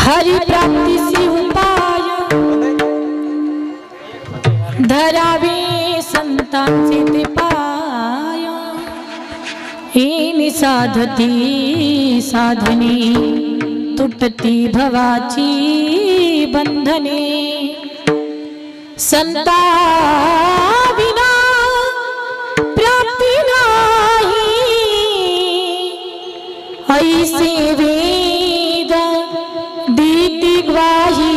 हरि प्राप्तीसी उपाय धरावे संतांचे ते पाय येणी साधती साधने तुटती भवाची बंधने संता विना प्राप्ती नाही ऐसे वेद देती ग्वाही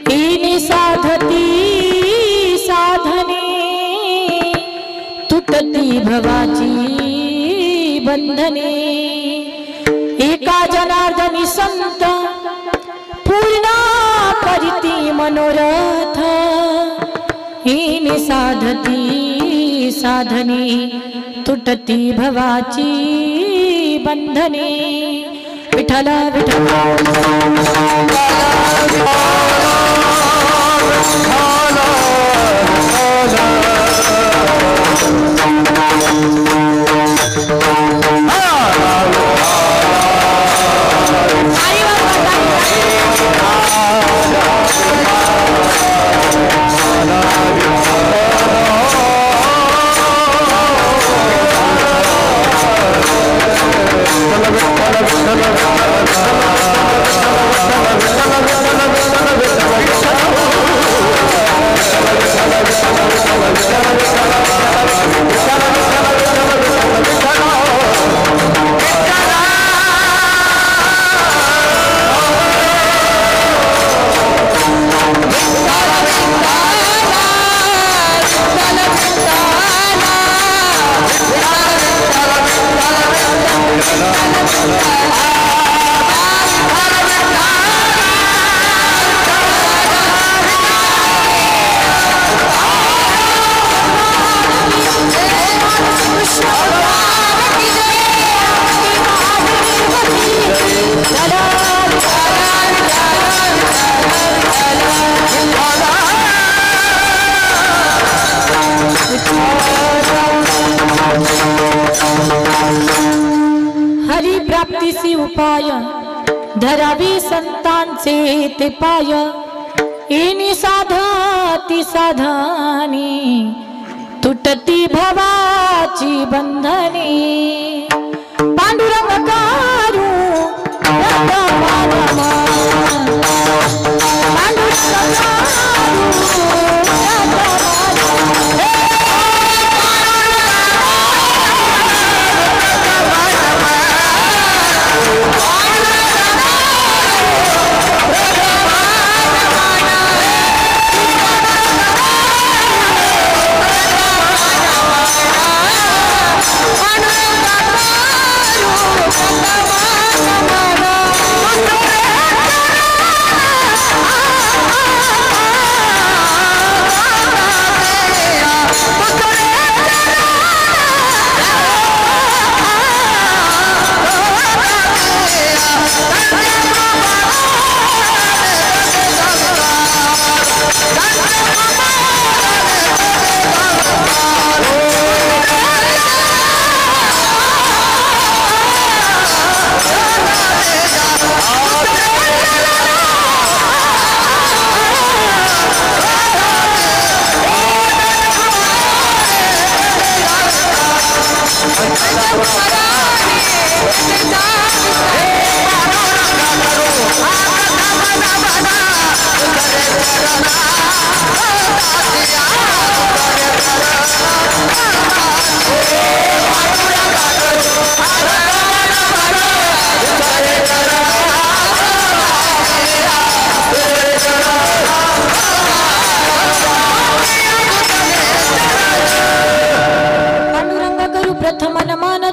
येणे साधती साधने तुटती भवाची बंधने एका जनार्दनी संत पूर्ण करीती मनोरथ येणे साधती साधने तुटती भवाची बंधने विठ्ठल विठ्ठल हरि प्राप्तीसी उपाय धरावी संतांचे ते पाय येणी साधती साधने तुटती भवाची बंधने पांडुरंग कारू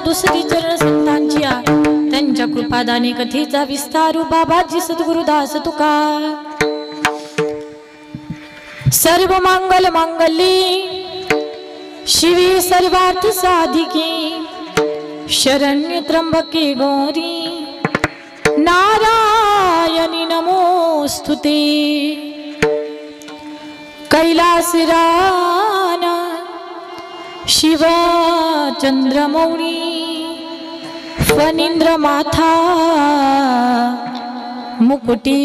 दुसरी चरण संतांच्या त्यांच्या कृपादाने कथेचा विस्तारू बाबाजी सद्गुरुदास तुका सर्व मंगल मांगल्ये शिवे सर्वार्थ साधिके शरण्य त्र्यंबके गौरी नारायणी नमोस्तुते कैलासरान शिव चंद्रमौळी फणींद्र माथा मुकुटी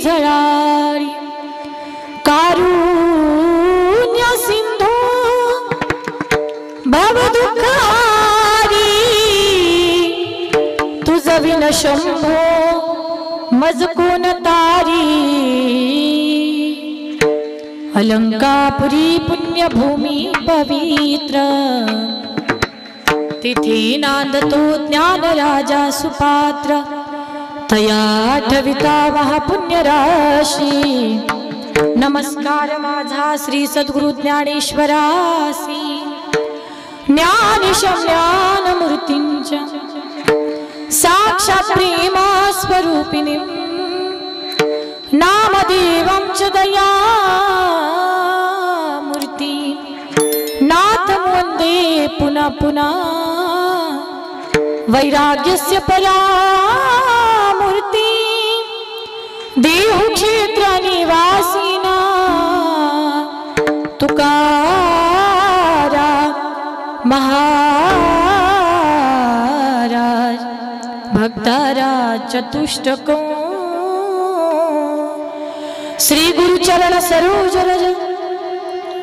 झळाळी कारुण्य सिंधू भवदुःखारी तुझ विन शंभो मज कोण तारी अलंकापुरी पुण्यभूमी पवित्र तिथे नांदतो ज्ञान राजा सुपात्र तया आठविता महापुण्य राशी नमस्कार माझा श्री सद्गुरु ज्ञानेश्वरासी ज्ञानेशं ज्ञानमूर्तींच्या साक्षात् प्रेम स्वरूपिणीं नामदेवं च दयामूर्ति नाथं वन्दे पुनः पुनः वैराग्यस्य परामूर्ति देहक्षेत्र निवासिना तुकाराम महाराज भक्ताराज चतुष्टको श्री गुरुचरण सरोज रज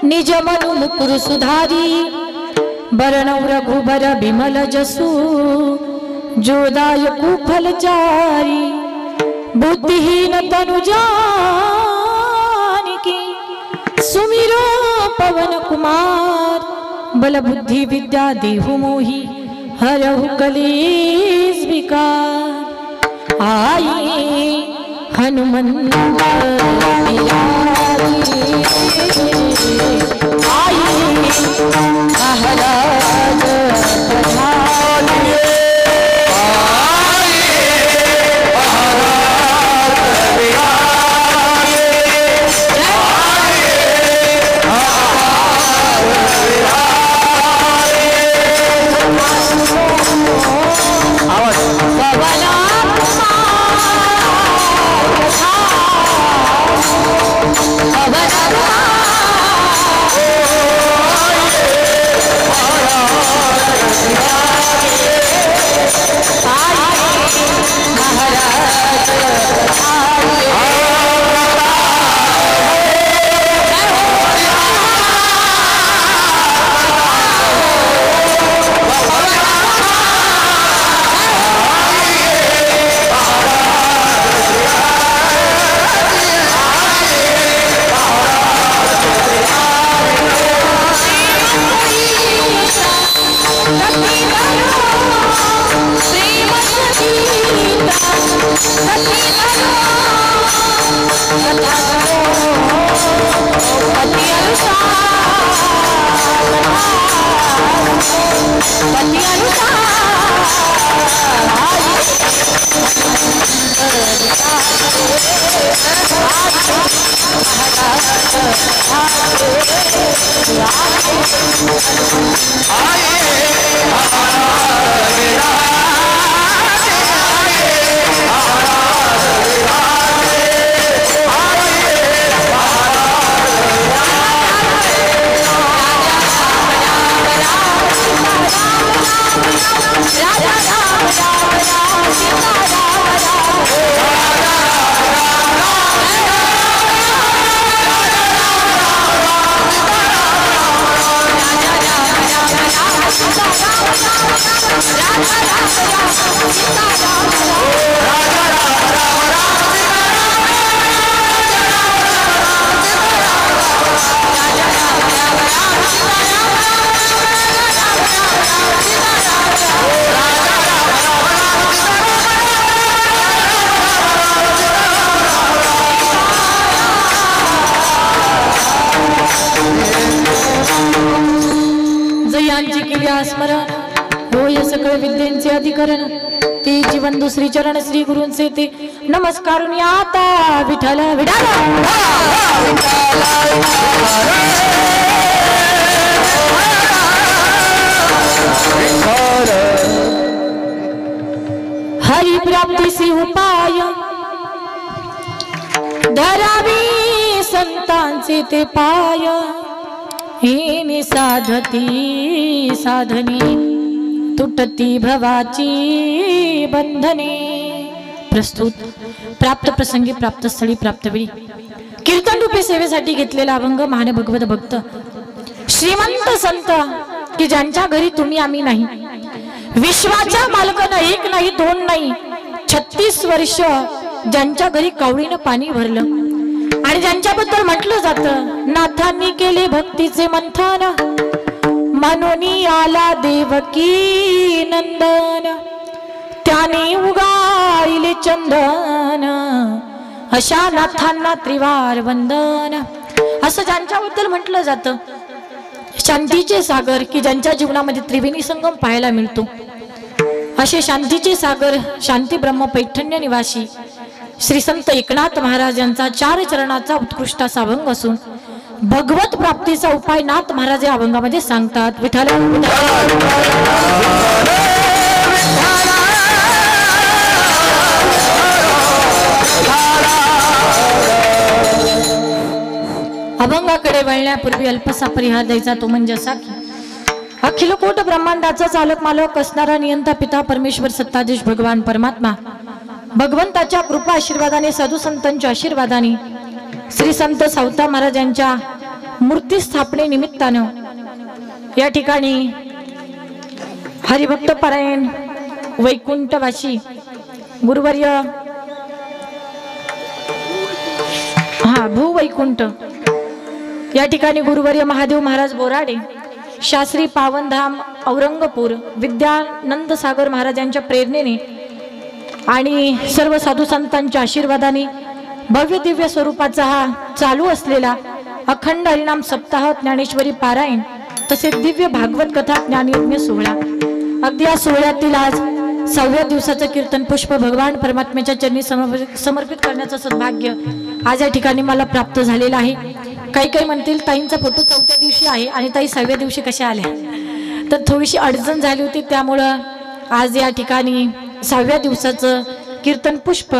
निज मनु मुकुर सुधारी बरणौ रघुबर बिमल जसु जोदायकु फलचारी बुद्धिहीन तनु जानिकी सुमिरो पवन कुमार बल बुद्धि विद्या देहु मोहि हरहु कलेश विकार आई हनुमंत आई महाराज स्मरण होय सकळ विद्यांचे अधिकरण ते जीवन दुसरी चरण श्री गुरूंचे ते नमस्कारून आता विठ्ठल विठ्ठल हरि प्राप्तीसी उपाय धरावी संतांचे ते पाय हे साधती साधनी तुटती भवाची बंधने। प्रस्तुत प्राप्त प्रसंगी, प्राप्त स्थळी, प्राप्त वेळी कीर्तन रूपी सेवेसाठी घेतलेला अभंग महान भगवत भक्त श्रीमंत संत की ज्यांच्या घरी तुम्ही आम्ही नाही, विश्वाच्या मालकानं एक नाही दोन नाही 36 वर्ष ज्यांच्या घरी कवळीनं पाणी भरलं आणि ज्यांच्याबद्दल म्हटलं जातं नाथांनी केले भक्तीचे मंथन, मनोनी आला देवकी नंदन, त्याने उगाळले चंदन, अशा नाथांना त्रिवार वंदन, असं ज्यांच्याबद्दल म्हटलं जातं शांतीचे सागर की ज्यांच्या जीवनामध्ये त्रिवेणी संगम पाहायला मिळतो, असे शांतीचे सागर शांती ब्रह्म पैठण्य निवासी श्री संत एकनाथ महाराज यांचा 4 चरणाचा उत्कृष्ट असा अभंग असून भगवत प्राप्तीचा उपाय नाथ महाराज या अभंगामध्ये सांगतात। विठ्ठल अभंगाकडे वळण्यापूर्वी अल्पसा परिहार द्यायचा, तो म्हणजे असा की अखिल कोट ब्रह्मांडाचा चालक मालक असणारा नियंता पिता परमेश्वर सत्ताधीश भगवान परमात्मा भगवंताच्या कृपा आशीर्वादाने साधू संतांच्या आशीर्वादाने श्री संत सावता महाराज यांच्या मूर्ती स्थापने निमित्तानं या ठिकाणी हरिभक्त पारायण वैकुंठवासी गुरुवर्य भूवैकुंठ या ठिकाणी गुरुवर्य महादेव महाराज बोराडे शास्त्री पावनधाम औरंगपूर विद्यानंद सागर महाराज यांच्या प्रेरणेने आणि सर्व साधू संतांच्या आशीर्वादाने भव्य दिव्य स्वरूपाचा हा चालू असलेला अखंड हरिनाम सप्ताह ज्ञानेश्वरी पारायण तसेच दिव्य भागवत कथा ज्ञानयज्ञ सोहळा, अगदी या सोहळ्यातील आज 6व्या दिवसाचं कीर्तन पुष्प भगवान परमात्म्याच्या चरणी समर्पित करण्याचं सौभाग्य आज या ठिकाणी मला प्राप्त झालेलं आहे। काही म्हणतील ताईंचा फोटो 4थ्या दिवशी आहे आणि ताई 6व्या दिवशी कशा आल्या, तर थोडीशी अडचण झाली होती, त्यामुळं आज या ठिकाणी 6व्या दिवसाचं कीर्तन पुष्प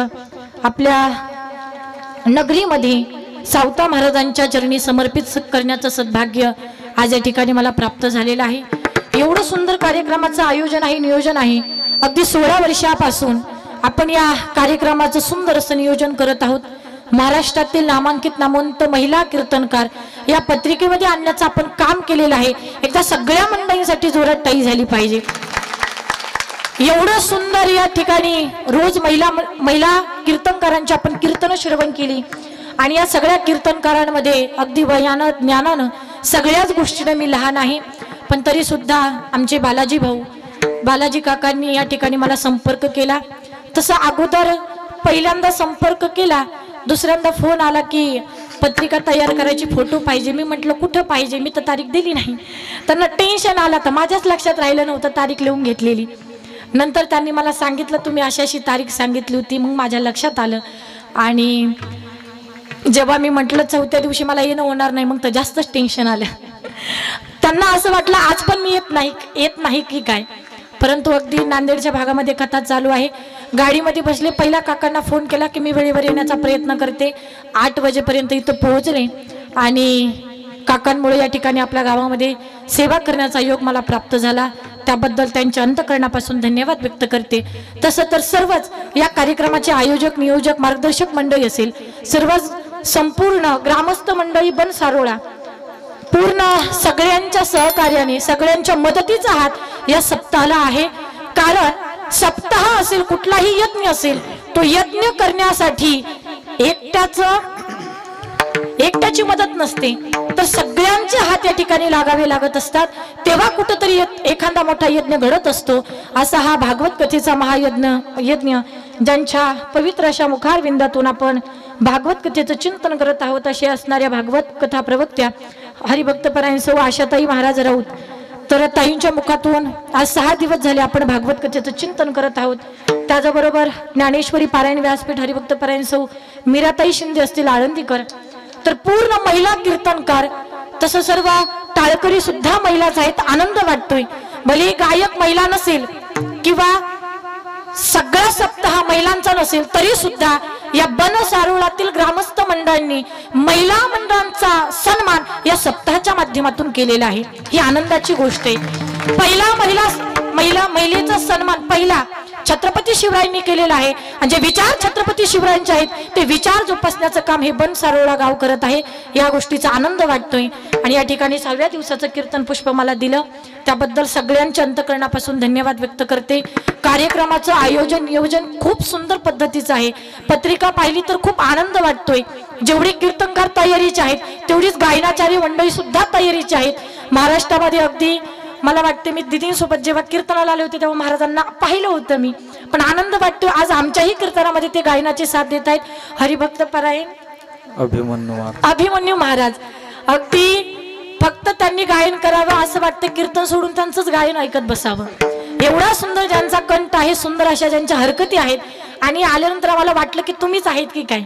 आपल्या नगरीमध्ये सावता महाराजांच्या चरणी समर्पित करण्याचं सद्भाग्य आज या ठिकाणी मला प्राप्त झालेलं आहे। एवढं सुंदर कार्यक्रमाचं आयोजन आहे, नियोजन आहे। अगदी 16 वर्षापासून आपण या कार्यक्रमाचं सुंदर असं नियोजन करत आहोत। महाराष्ट्रातील नामांकित नामवंत महिला कीर्तनकार या पत्रिकेमध्ये आणण्याचं आपण काम केलेलं आहे। एकदा सगळ्या मंडळींसाठी जोरात टाळी झाली पाहिजे। एवढं सुंदर या ठिकाणी रोज महिला कीर्तनकारांची आपण कीर्तन श्रवण केली आणि या सगळ्या कीर्तनकारांमध्ये अगदी वयानं ज्ञानानं सगळ्याच गोष्टीने मी लहान आहे, पण तरी सुद्धा आमचे बालाजी भाऊ बालाजी काकांनी या ठिकाणी मला संपर्क केला। तसं अगोदर पहिल्यांदा संपर्क केला, दुसऱ्यांदा फोन आला की पत्रिका तयार करायची, फोटो पाहिजे। मी म्हटलं कुठं पाहिजे, मी तर तारीख दिली नाही। त्यांना टेन्शन आलं, तर माझ्याच लक्षात राहिलं नव्हतं तारीख लिहून घेतलेली। नंतर त्यांनी मला सांगितलं तुम्ही अशी तारीख सांगितली होती, मग माझ्या लक्षात आलं। आणि जेव्हा मी म्हटलं 4थ्या दिवशी मला येणं होणार नाही, मग तर जास्तच टेन्शन आलं। त्यांना असं वाटलं आज पण मी येत नाही की काय, परंतु अगदी नांदेडच्या भागामध्ये कथा चालू आहे। गाडीमध्ये बसले, पहिला काकांना फोन केला की मी वेळेवर येण्याचा प्रयत्न करते। 8 वाजेपर्यंत इथं पोहोचले आणि काकांमुळे या ठिकाणी आपल्या गावामध्ये सेवा करण्याचा योग मला प्राप्त झाला, त्याबद्दल त्यांच्या अंतःकरणापासून धन्यवाद व्यक्त करते। तसं तर सर्वच या कार्यक्रमाचे आयोजक नियोजक मार्गदर्शक मंडळी असेल, सर्वच संपूर्ण ग्रामस्थ मंडळी बनसारोळा पूर्ण सगळ्यांच्या सहकार्याने सगळ्यांच्या मदतीचा हात या सप्ताहाला आहे। कारण सप्ताह असेल कुठलाही यज्ञ असेल, तो यज्ञ करण्यासाठी एकट्याची मदत नसते, तर सगळ्यांचे हात या ठिकाणी लागावे लागत असतात, तेव्हा कुठेतरी एखादा मोठा यज्ञ घडत असतो। असा हा भागवत कथेचा महायज्ञ ज्यांच्या पवित्र अशा मुखारविंदातून आपण भागवत कथेचं चिंतन करत आहोत, असे असणाऱ्या भागवत कथा प्रवक्त्या हरिभक्त परायण सौ आशाताई महाराज राऊत, तर ताईंच्या मुखातून आज 6 दिवस झाले आपण भागवत कथेचं चिंतन करत आहोत। त्याचबरोबर ज्ञानेश्वरी पारायण व्यासपीठ हरिभक्त परायण सौ मीराताई शिंदे असतील आळंदीकर, तर पूर्ण महिला कीर्तनकार, तसं सर्व टाळकरी सुद्धा महिलाच आहेत। आनंद वाटतोय, भले गायक महिला नसेल किंवा सगळा सप्ताह महिलांचा नसेल, तरी सुद्धा या बनसारोळातील ग्रामस्थ मंडळांनी महिला मंडळांचा सन्मान या सप्ताहाच्या माध्यमातून केलेला आहे। ही आनंदाची गोष्ट आहे। पहिला महिलेचा सन्मान पहिला छत्रपती शिवरायांनी केलेला आहे आणि जे विचार छत्रपती शिवरायांचे आहेत ते विचार जोपासण्याचं काम हे बन सारोळा गाव करत आहे। या गोष्टीचा आनंद वाटतोय आणि या ठिकाणी 6व्या दिवसाचं कीर्तन पुष्प मला दिलं त्याबद्दल सगळ्यांच्या अंतःकरणापासून धन्यवाद व्यक्त करते। कार्यक्रमाचं आयोजन नियोजन खूप सुंदर पद्धतीचं आहे। पत्रिका पाहिली तर खूप आनंद वाटतोय। जेवढे कीर्तनकार तयारीचे आहेत तेवढीच गायनाचारी मंडळी सुद्धा तयारीचे आहेत। महाराष्ट्रामध्ये अगदी मला वाटते मी दिदींसोबत जेव्हा कीर्तनाला आले होते तेव्हा महाराजांना पाहिलं होतं मी, पण आनंद वाटतो आज आमच्याही कीर्तनामध्ये ते गायनाचे साथ देत आहेत। हरिभक्त परायण अभिमन्यू महाराज अगदी फक्त त्यांनी गायन करावं असं वाटतं, कीर्तन सोडून त्यांचंच गायन ऐकत बसावं। एवढा सुंदर ज्यांचा कंठ आहे, सुंदर अशा ज्यांच्या हरकती आहेत आणि आल्यानंतर आम्हाला वाटलं की तुम्हीच आहेत की काय,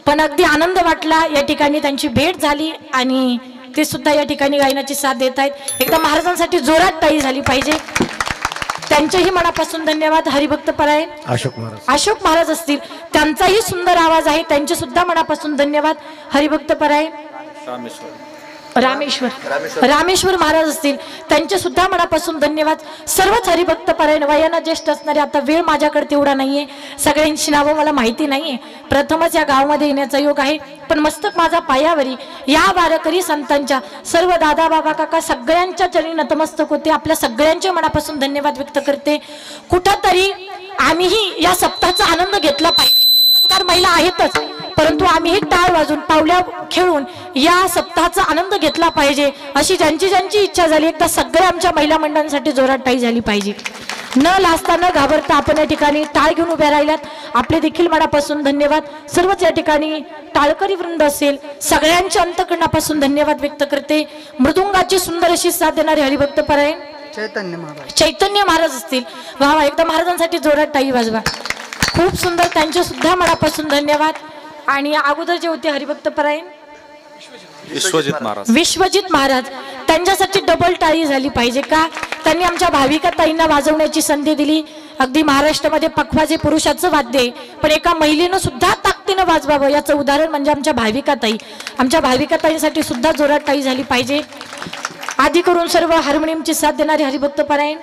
पण अगदी आनंद वाटला। या ठिकाणी त्यांची भेट झाली आणि ते सुद्धा या ठिकाणी गायनाची साथ देत आहेत। एकदा महाराजांसाठी जोरात टाळी झाली पाहिजे। त्यांचेही मनापासून धन्यवाद। हरिभक्त परायण अशोक महाराज असतील त्यांचाही सुंदर आवाज आहे, त्यांचे सुद्धा मनापासून धन्यवाद। हरिभक्त परायण रामेश्वर महाराज असतील त्यांचे सुद्धा मनापासून धन्यवाद। सर्वच हरिभक्त परायण वयाने ज्येष्ठ असणारे, आता वेळ माझ्याकडे तेवढा नाहीये, सगळ्यांची नावं मला माहिती नाहीये, प्रथमच या गावामध्ये येण्याचा योग आहे, पण मस्तक माझा पायावरी या वारकरी संतांच्या सर्व दादा बाबा काका सगळ्यांच्या चरणी नतमस्तक होते। आपल्या सगळ्यांच्या मनापासून धन्यवाद व्यक्त करते। कुठंतरी आम्हीही या सप्ताहाचा आनंद घेतला पाहिजे। महिला आहेतच, परंतु आम्हीही टाळ वाजून पावल्या खेळून या सप्ताहाचा आनंद घेतला पाहिजे अशी ज्यांची इच्छा झाली। एकदा सगळ्या आमच्या महिला मंडळांसाठी जोरात टाळी झाली पाहिजे। न लाजता न घाबरता आपण या ठिकाणी टाळ घेऊन उभ्या राहिल्यात, आपले देखील मनापासून धन्यवाद। सर्वच या ठिकाणी टाळकरी वृंद असेल सगळ्यांच्या अंतःकरणापासून धन्यवाद व्यक्त करते। मृदुंगाची सुंदर अशी साथ देणारे हरिभक्त परायण चैतन्य महाराज असतील, वा वा एकदा महाराजांसाठी जोरात टाळी वाजवा। खूप सुंदर, त्यांचे सुद्धा मनापासून धन्यवाद। आणि अगोदर जे होते हरिभक्त परायण विश्वजित महाराज त्यांच्यासाठी डबल टाळी झाली पाहिजे का, त्यांनी आमच्या भाविका ताईंना वाजवण्याची संधी दिली। अगदी महाराष्ट्रामध्ये पखवाजे पुरुषाचं वाद्य आहे, पण एका महिलेनं सुद्धा ताकदीनं वाजवावं याचं उदाहरण म्हणजे आमच्या भाविका ताई। आमच्या भाविका ताईंसाठी सुद्धा जोरात टाळी झाली पाहिजे। आधी करून सर्व हार्मोनियमची साथ देणारे हरिभक्त परायण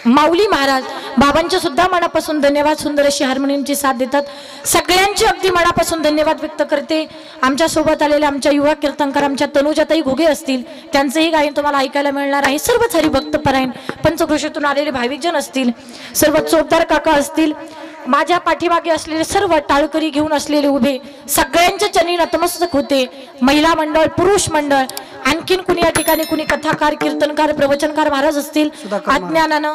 माऊली महाराज बाबांचे सुद्धा मनापासून धन्यवाद। सुंदर अशी हार्मोनियमची साथ देतात, सगळ्यांचे अगदी मनापासून धन्यवाद व्यक्त करते। आमच्या सोबत आलेल्या आमच्या युवा कीर्तनकार आमच्या तनुजाताई घुगे असतील, त्यांचेही गायन तुम्हाला ऐकायला मिळणार आहे। सर्वच हरिभक्त परायण पंचक्रोशीतून आलेले भाविकजन असतील, सर्व चोपदार काका असतील, माझ्या पाठीमागे असलेले सर्व टाळकरी घेऊन असलेले उभे सगळ्यांच्या चरणी नतमस्तक होते। महिला मंडळ, पुरुष मंडळ, आणखीन कुणी या ठिकाणी कुणी कथाकार, कीर्तनकार, प्रवचनकार महाराज असतील, अज्ञानानं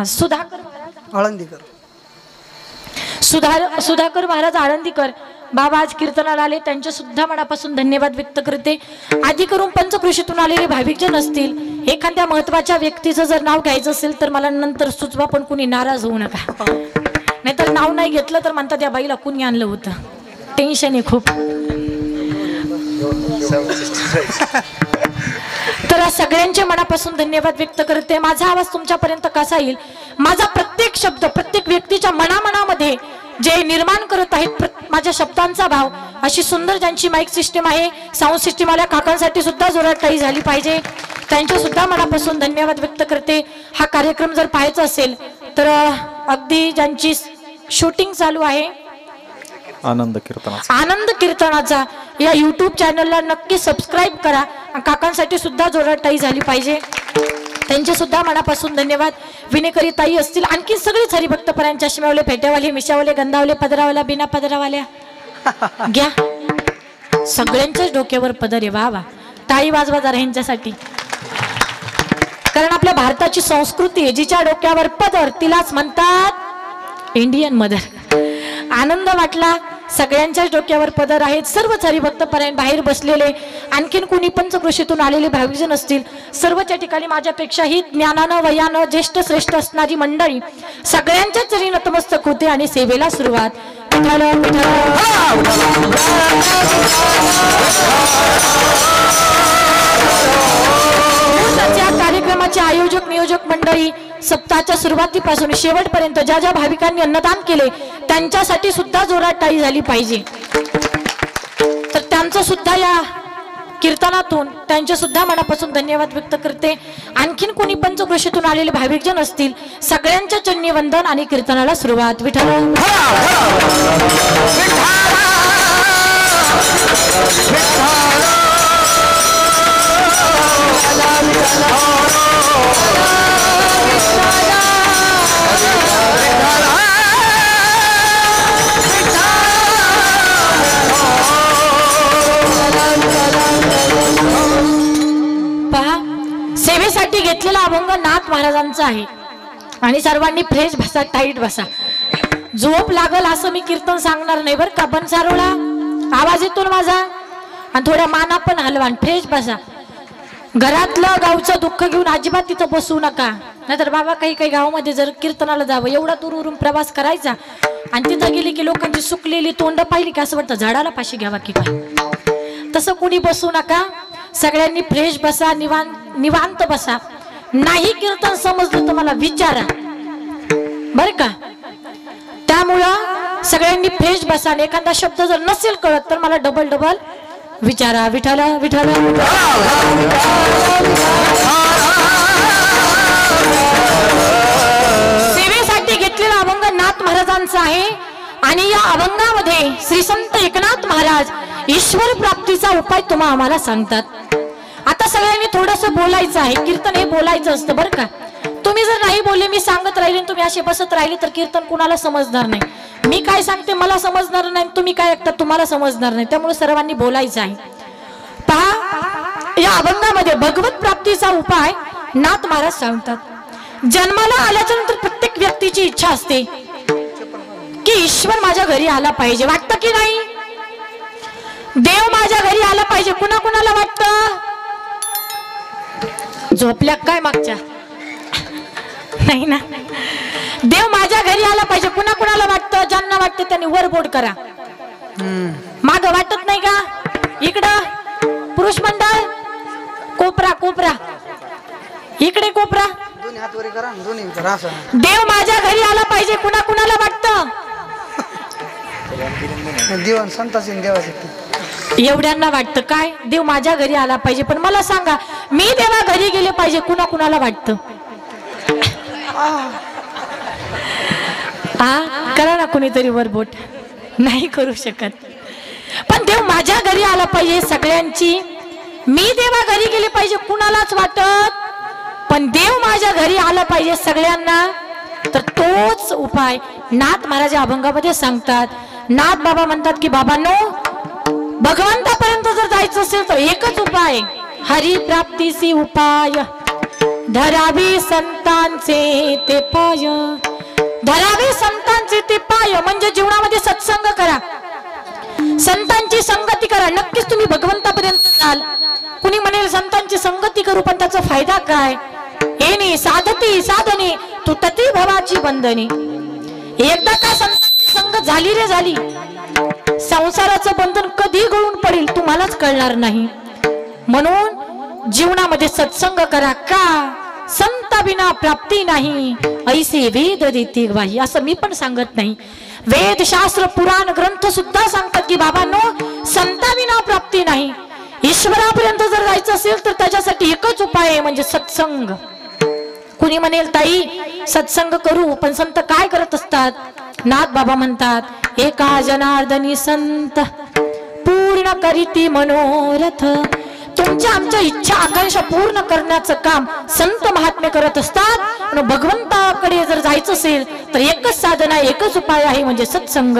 सुधाकर महाराज आळंदीकर बाबा आज कीर्तनाला आले, त्यांचे सुद्धा मनापासून धन्यवाद व्यक्त करते। आधी करून पंचक्रोशीतून आलेले भाविकजन असतील, एखाद्या महत्वाच्या व्यक्तीचं जर नाव घ्यायचं असेल तर मला नंतर सुचवा, पण कुणी नाराज होऊ नका, नाहीतर नाव नाही घेतलं तर म्हणतात त्या बाईला कुणी आणलं होतं, टेन्शन आहे खूप। तर सगळ्यांच्या मनापासून धन्यवाद व्यक्त करते। माझा आवाज तुमच्यापर्यंत कसा येईल, माझा प्रत्येक शब्द प्रत्येक व्यक्तीच्या मनामध्ये जे निर्माण करत आहेत माझ्या शब्दांचा भाव, अशी सुंदर ज्यांची माईक सिस्टीम आहे, साऊंड सिस्टीम वाल्या काकांसाठी सुद्धा जोरात टाळी झाली पाहिजे। त्यांच्या सुद्धा मनापासून धन्यवाद व्यक्त करते। हा कार्यक्रम जर पाहायचा असेल तर अगदी ज्यांची शूटिंग चालू आहे आनंद कीर्तनाचा या YouTube चॅनलला नक्की सबस्क्राईब करा। काकांसाठी सुद्धा जोरात टाळी झाली पाहिजे, त्यांचे सुद्धा मनापासून धन्यवाद। विनेकरी ताई असतील, आणखी सगळेच हरिभक्त परायण, चष्म्यावाले, फेट्यावाले, मिशावाले, गंधावले, पदरावाला, बिना पदरावाल्या घ्या, सगळ्यांच्याच डोक्यावर पदर आहे। वा वा, टाळी वाजवा जरा ह्यांच्यासाठी, कारण आपल्या भारताची संस्कृती आहे, जिच्या डोक्यावर पदर तिलाच म्हणतात इंडियन मदर। आनंद वाटला, सगळ्यांच्याच डोक्यावर पदर आहेत। सर्वच हरिभक्त परायण बाहेर बसलेले, आणखीन कुणी पंचक्रोशीतून आलेले भाविकजन असतील, सर्वच्या ठिकाणी माझ्यापेक्षाही ज्ञानानं वयानं ज्येष्ठ श्रेष्ठ असणारी मंडळी सगळ्यांच्याच चरणी नतमस्तक होते आणि सेवेला सुरुवात। कार्यक्रमाचे आयोजक नियोजक मंडळी सप्ताहाच्या सुरुवातीपासून शेवटपर्यंत ज्या ज्या भाविकांनी अन्नदान केले त्यांच्यासाठी सुद्धा जोरात टाळी झाली पाहिजे। तर त्यांचं सुद्धा या कीर्तनातून त्यांचे सुद्धा मनापासून धन्यवाद व्यक्त करते। आणखीन कोणी पंचक्रोशीतून आलेले भाविकजन असतील सगळ्यांच्या चरणी वंदन आणि कीर्तनाला सुरुवात। विठ्ठल पहा, सेवेसाठी घेतलेला अभंग नाथ महाराजांचा आहे आणि सर्वांनी फ्रेश बसा, टाईट बसा। झोप लागल असं मी कीर्तन सांगणार नाही बरं का। पण सारोळा आवाज येतो माझा आणि थोड्या माना पण हलवा, फ्रेश बसा। घरातलं गावचं दुःख घेऊन अजिबात तिथं बसू नका, नाहीतर बाबा काही काही गावामध्ये जर कीर्तनाला जावं एवढा दूरवरून प्रवास करायचा आणि तिथं गेली की लोकांची सुकलेली तोंड पाहिली की असं वाटतं झाडाला फाशी घ्यावा की काय। तसं कोणी बसू नका, सगळ्यांनी फ्रेश बसा, निवांत बसा। नाही कीर्तन समजलं तर मला विचारा बर का। त्यामुळं सगळ्यांनी फ्रेश बसा आणि एखादा शब्द जर नसेल कळत तर मला डबल डबल विचारा। विठ्ठल विठ्ठल सेवेसाठी घेतलेला अभंग नाथ महाराजांचा आहे आणि या अभंगामध्ये श्री संत एकनाथ महाराज ईश्वर प्राप्तीचा उपाय तुम्हा आम्हाला सांगतात। आता सगळ्यांनी थोडंसं बोलायचं आहे, कीर्तन हे बोलायचं असतं बरं का। तुम्ही जर नाही बोलले, मी सांगत राहिले तुम्ही असे बसत राहिले तर कीर्तन कुणाला समजणार नाही। मी काय सांगते मला समजणार नाही, तुम्ही काय ऐकता तुम्हाला समजणार नाही, त्यामुळे सर्वांनी बोलायचं आहे। पहा, या अभंगामध्ये भगवत प्राप्तीचा उपाय नाथ महाराज सांगतात। जन्माला आल्याच्या नंतर प्रत्येक व्यक्तीची इच्छा असते की ईश्वर माझ्या घरी आला पाहिजे, वाटतं की नाही? देव माझ्या घरी आला पाहिजे, कुणा कुणाला वाटतं? झोपल्या काय मागच्या? नाही ना। देव माझ्या घरी आला पाहिजे कुणा कुणाला वाटतं? ज्यांना वाटतं त्यांनी वर बोर्ड करा। माग वाटत नाही का? इकडं पुरुष मंडळ कोपरा कोपरा, इकडे कोपरा, दोन्ही हात वर करा, दोन्ही करा असं। देव माझ्या घरी आला पाहिजे कुणा कुणाला वाटतं? देवान संतांची देवाची एवढ्यांना वाटतं काय देव माझ्या घरी आला पाहिजे। पण मला सांगा, मी देवा घरी गेले पाहिजे कुणा कुणाला वाटतं? करा ना कुणीतरी वर बोट, नाही करू शकत। पण देव माझ्या घरी आला पाहिजे सगळ्यांची, मी देवा घरी गेले पाहिजे कुणालाच वाटत, पण देव माझ्या घरी आला पाहिजे सगळ्यांना। तर तोच उपाय नाथ महाराज अभंगामध्ये सांगतात। नाथ बाबा म्हणतात की बाबांनो, भगवंतापर्यंत जर जायचं असेल तर एकच उपाय, हरी प्राप्तीसी उपाय, धरावी संतांचे ते पाय। धरावे संतांचे ते पाय म्हणजे जीवनामध्ये सत्संग करा, संतांची संगती करा, नक्कीच तुम्ही भगवंतापर्यंत जाल। कुणी म्हणेल संतांची संगती करू पण त्याचा फायदा काय? येणे साधती साधने तुटती भवाची बंधने। एकदा का संतांची संगत झाली रे झाली, संसाराचं बंधन कधी गळून पडेल तुम्हालाच कळणार नाही। म्हणून जीवनामध्ये सत्संग करा, का संता बिना प्राप्ती नाही, ऐसे वेद देते ग्वाही। असं मी पण सांगत नाही, वेद शास्त्र पुराण ग्रंथ सुद्धा सांगतात की बाबांनो, संता बिना प्राप्ती नाही। ईश्वरापर्यंत जर जायचं असेल तर त्याच्यासाठी एकच उपाय आहे म्हणजे सत्संग। कुणी म्हणेल ताई सत्संग करू, पण संत काय करत असतात? नाथ बाबा म्हणतात, एका जनार्दनी संत पूर्ण करीती मनोरथ। तुमच्या आमच्या इच्छा आकांक्षा पूर्ण करण्याचं काम संत महात्मे करत असतात। भगवंताकडे जर जायचं असेल तर एकच साधन आहे, एकच उपाय आहे म्हणजे सत्संग।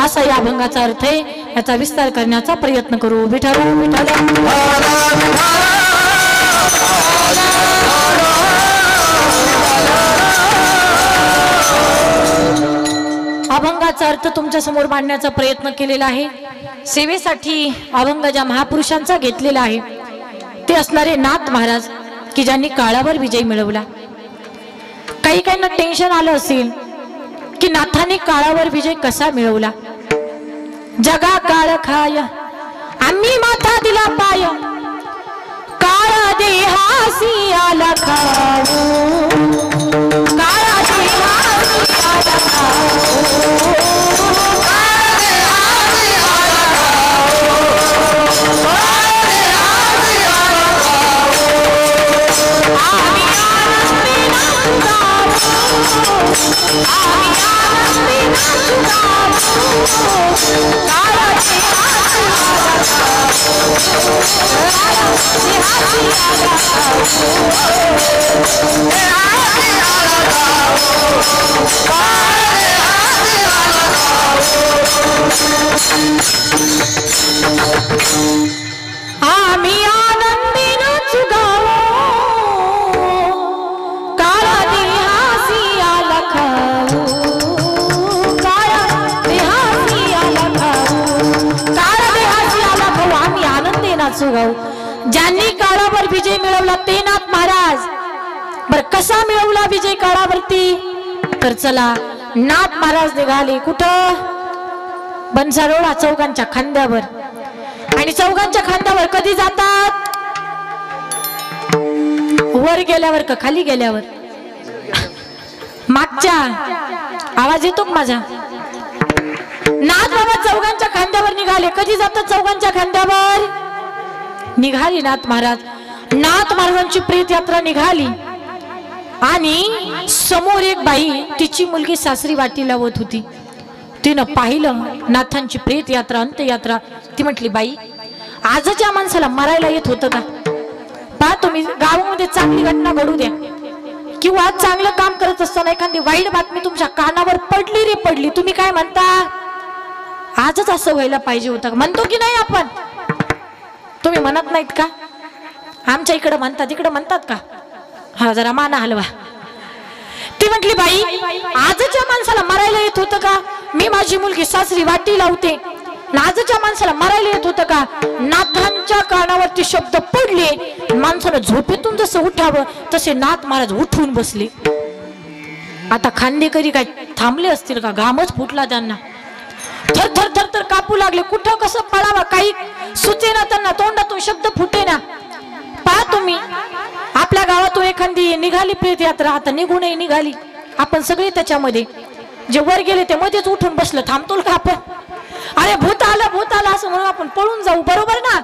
असा या अभंगाचा अर्थ आहे, याचा विस्तार करण्याचा प्रयत्न करू। विठ्ठल विठ्ठल अभंगाचा अर्थ तुमच्या समोर मांडण्याचा प्रयत्न केलेला आहे। सेवेसाठी अभंग ज्या महापुरुषांचा घेतलेला आहे ते असणारे नाथ महाराज की ज्यांनी काळावर विजय मिळवला। काही काहींना टेन्शन आलं असेल की नाथाने काळावर विजय कसा मिळवला। जगा काळ खाय आम्ही माथा दिला पाय, काळ देहासी आला खाऊ, काळ देहासी आला खाऊ, काळ देहासी आला खाऊ, आम्ही आनंदी नाचू गावो काळा देहासी आला खाऊ काळा देहासी आला खाऊ काळा देहासी आला खाऊ आम्ही आनंदी नाचू गाऊ ज्यांनी काळावर विजय मिळवला ते नाथ महाराज बर कसा मिळवला विजय काळावरती तर चला नाथ महाराज निघाले कुठं बनसारोळा चौघांच्या खांद्यावर आणि चौघांच्या खांद्यावर कधी जातात वर गेल्यावर का खाली गेल्यावर मागच्या आवाज येतो का माझा नाथ बाबा चौघांच्या खांद्यावर निघाले कधी जातात चौघांच्या खांद्यावर निघाली नाथ महाराजांची प्रेत यात्रा निघाली आणि समोर एक बाई तिची मुलगी सासरी वाटी लावत होती तिनं पाहिलं नाथांची प्रेत यात्रा अंत्ययात्रा ती म्हटली बाई आजच्या माणसाला मरायला येत होतं का पहा तुम्ही गावामध्ये चांगली घटना घडू द्या किंवा चांगलं काम करत असताना एखादी वाईट बातमी तुमच्या कानावर पडली रे पडली तुम्ही काय म्हणता आजच असं व्हायला पाहिजे होतं म्हणतो की नाही आपण तुम्ही म्हणत नाहीत का आमच्या इकडे म्हणतात इकडे म्हणतात का हा जरा माना हलवा ती म्हटली बाई आजच्या माणसाला मरायला येत होतं का मी माझी मुलगी सासरी वाटी लावते आजच्या माणसाला मरायला येत होतं का नाथांच्या कानावरती शब्द पडले माणसानं झोपेतून जसं उठावं तसे नाथ महाराज उठून बसले आता खांदेकरी काय थांबले असतील का घामच फुटला त्यांना थर थर थर थर कापू लागले कुठं कसं पळावं काही सुचेना त्यांना तोंडातून शब्द फुटेना पहा तुम्ही आपल्या गावातून एखादी निघाली प्रेत यात्रा आता निघूनही निघाली आपण सगळे त्याच्यामध्ये जे वर गेले ते मध्येच उठून बसलं थांबतो का आपण अरे भूत आलं असं म्हणून आपण पळून जाऊ बरोबर ना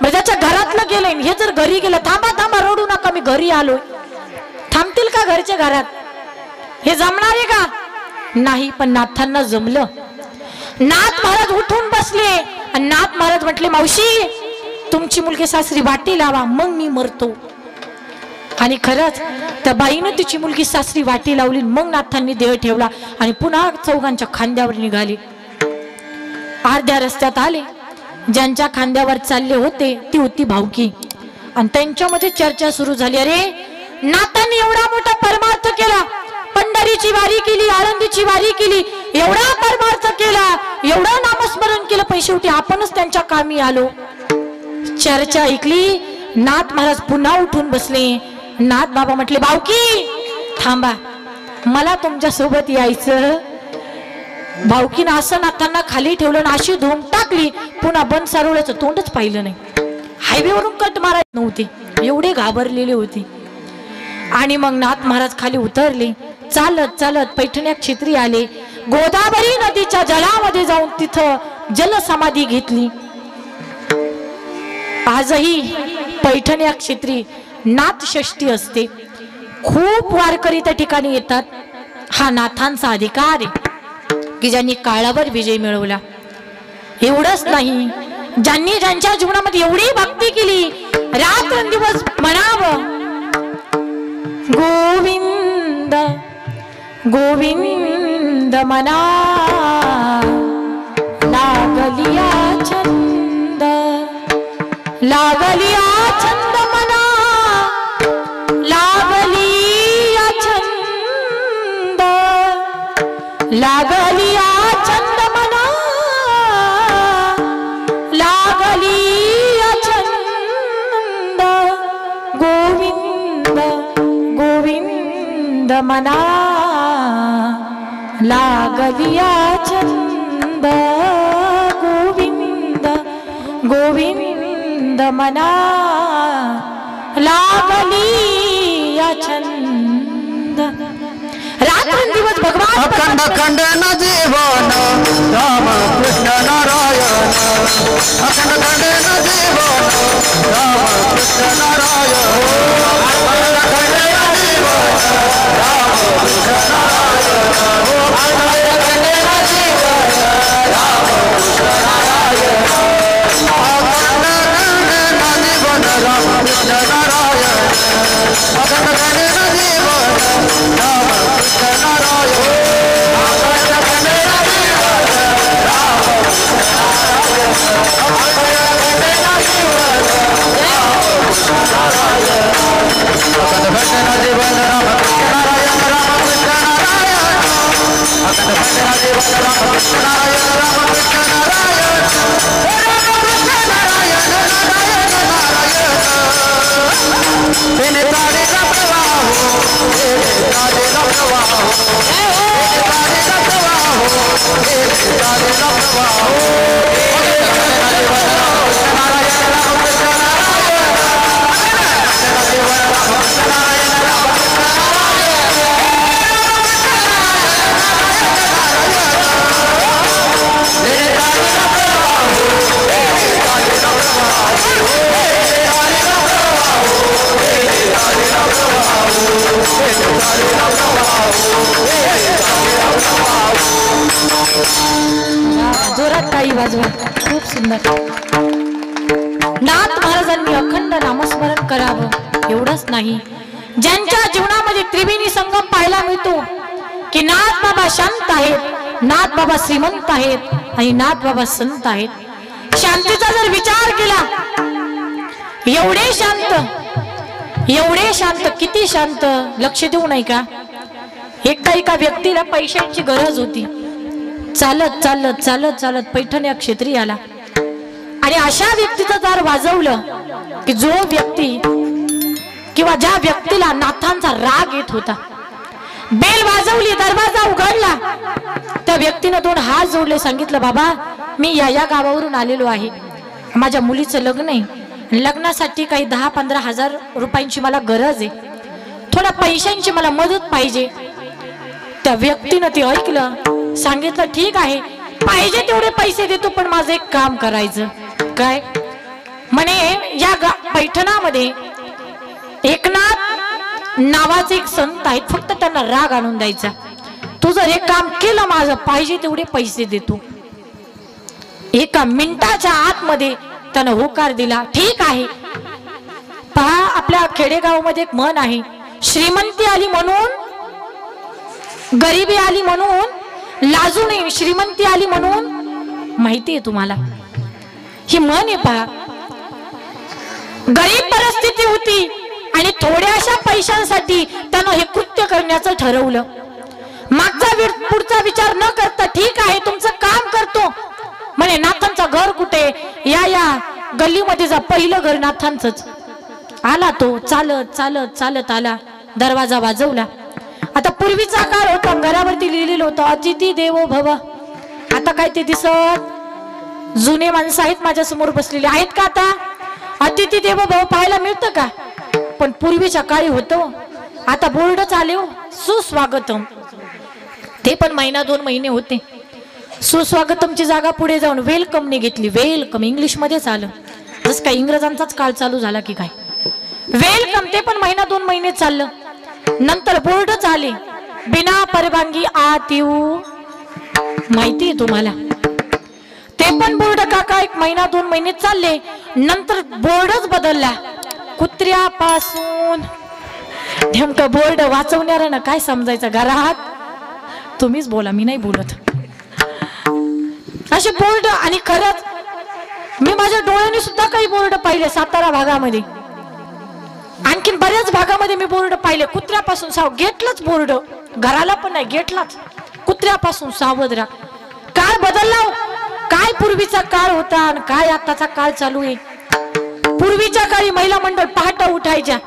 म्हणजे ज्याच्या घरातलं गेलंय हे जर घरी गेलं थांबा थांबा रडू नका मी घरी आलोय थांबतील का घरच्या घरात हे जमणार आहे का नाही पण नाथांना जमलं नाथ महाराज उठून बसले आणि नाथ महाराज म्हटले मावशी तुमची मुलगी सासरी वाटी लावा मग मी मरतो आणि खरंच त्या बाईनं तिची मुलगी सासरी वाटी लावली मग नाथांनी देह ठेवला आणि पुन्हा चौघांच्या खांद्यावर निघाले अर्ध्या रस्त्यात आले ज्यांच्या खांद्यावर चालले होते ती होती भावकी आणि त्यांच्यामध्ये चर्चा सुरू झाली अरे नाथांनी एवढा मोठा परमार्थ केला पंढरीची वारी केली आळंदीची वारी केली एवढा परमार्थ केला एवढं नामस्मरण केलं पण शेवटी आपणच त्यांच्या कामी आलो चर्चा ऐकली नाथ महाराज पुन्हा उठून बसले नाथ बाबा म्हटले भावकी थांबा मला तुमच्या सोबत यायचं भावकीनं असं नाथांना खाली ठेवलं ना अशी धूम टाकली पुन्हा बनसारोळ्याचं तोंडच पाहिलं नाही हायवेवरून कट मारायचे नव्हते एवढे घाबरलेले होते आणि मग नाथ महाराज खाली उतरले चालत चालत पैठण्या क्षेत्री आले गोदावरी नदीच्या जलामध्ये जाऊन तिथं जलसमाधी घेतली आजही पैठण्या क्षेत्री नाथ षष्ठी असते खूप वारकरी त्या ठिकाणी येतात हा नाथांचा अधिकार आहे की ज्यांनी काळावर विजय मिळवला एवढंच नाही ज्यांनी ज्यांच्या जीवनामध्ये एवढी भक्ती केली रात्रंदिवस म्हणावं गोविंद गोविंद मना लागलिया छंद लागलिया छंद मना लागलिया छंद लागलिया छंद मना लागलिया छंद गोविंद गोविंद मना लागलिया छंद गोविंद गोविंद मना लागलिया छंद रात्रंदिवस भगवान अखंड खंडन जीवन राम कृष्ण नारायण अखंड खंडन जीवन राम कृष्ण नारायण अखंड खंडन जीवन राम कृष्ण नारायण अखंड खंडन जीवन राम कृष्ण नारायण अखंड खंडन जीवन राम कृष्ण नारायण अखंड खंडन जीवन राम कृष्ण नारायण अखंड खंडन जीवन राम कृष्ण नारायण सुंदर. नाथ महाराजांनी अखंड नामस्मरण करावं एवढंच नाही, ज्यांच्या जीवनामध्ये त्रिवेणी संगम पाहायला मिळतो की नाथ बाबा शांत आहेत, नाथ बाबा श्रीमंत आहेत आणि नाथ बाबा संत आहेत. शांतीचा जर विचार केला, एवढे शांत, किती शांत, लक्ष देऊ नाही का? एका व्यक्तीला पैशांची गरज होती. चालत चालत चालत चालत पैठण या क्षेत्री आला आणि अशा व्यक्तीचं दार वाजवलं की जो व्यक्ती किंवा ज्या व्यक्तीला नाथांचा राग येत होता, बेल वाजवली, दरवाजा उघडला, त्या व्यक्तीनं 2 हात जोडले, सांगितलं बाबा मी या गावावरून आलेलो आहे, माझ्या मुलीचं लग्न आहे, लग्नासाठी काही 10-15 हजार रुपयांची मला गरज आहे, थोड्या पैशांची मला मदत पाहिजे. त्या व्यक्तीनं ते ऐकलं, सांगितलं ठीक आहे, पाहिजे तेवढे पैसे देतो, पण माझं एक काम करायचं. काय म्हणे? या पैठणामध्ये एकनाथ नावाचे एक संत आहेत, फक्त त्यांना राग आणून द्यायचा. तू जर एक काम केलं माझं, पाहिजे तेवढे पैसे देतो. 1 मिनिटाच्या आतमध्ये त्यानं होकार दिला. ठीक आहे. पहा, आपल्या खेडेगावामध्ये एक म्हण आहे, श्रीमंती आली म्हणून, गरिबी आली म्हणून लाजू नये, श्रीमंती आली म्हणून. माहिती आहे तुम्हाला ही म्हण आहे? पहा, गरीब परिस्थिती होती आणि थोड्याशा पैशांसाठी त्यानं हे कृत्य करण्याचं ठरवलं. मागचा पुढचा विचार न करता, ठीक आहे तुमचं काम करतो म्हणे, नाथांचं घर कुठे? या गल्लीमध्ये जा, पहिलं घर नाथांचंच. आला तो, चालत चालत चालत आला, दरवाजा वाजवला. आता पूर्वीचा काळ होता, घरावरती लिहिलेलं होतं अतिथी देवो भव. आता काय ते दिसत? जुने माणसं आहेत माझ्या समोर बसलेले आहेत का? आता अतिथी देवो भव पाहायला मिळतं का? पण पूर्वीच्या काळी होतं. आता बोर्डच आले हो, सुस्वागतम. ते पण 1-2 महिने होते. सुस्वागतमची जागा पुढे जाऊन वेलकमने घेतली. वेलकम इंग्लिश मध्येच आलं, जस काय इंग्रजांचाच काळ चालू झाला की काय. वेलकम ते पण 1-2 महिने चाललं. नंतर बोर्डच आले, बिना परवानगी आत येऊ. माहिती आहे तुम्हाला? ते पण बोर्ड काका 1-2 महिने चालले. नंतर बोर्डच बदलला. कुत्र्यापासून नेमकं बोर्ड वाचवणाऱ्यानं काय समजायचं? घरात तुम्हीच बोला, मी नाही बोलत. असे बोर्ड, आणि खरंच मी माझ्या डोळ्यांनी सुद्धा काही बोर्ड पाहिले सातारा भागामध्ये, आणखीन बऱ्याच भागामध्ये मी बोर्ड पाहिले. कुत्र्यापासून सावध, गेटलाच बोर्ड, घराला पण नाही, गेटलाच कुत्र्यापासून सावध राहा. काळ बदलला. काय पूर्वीचा काळ होता आणि काय आताचा काळ चालू आहे. पूर्वीच्या काळी महिला मंडळ पहाटे उठायच्या,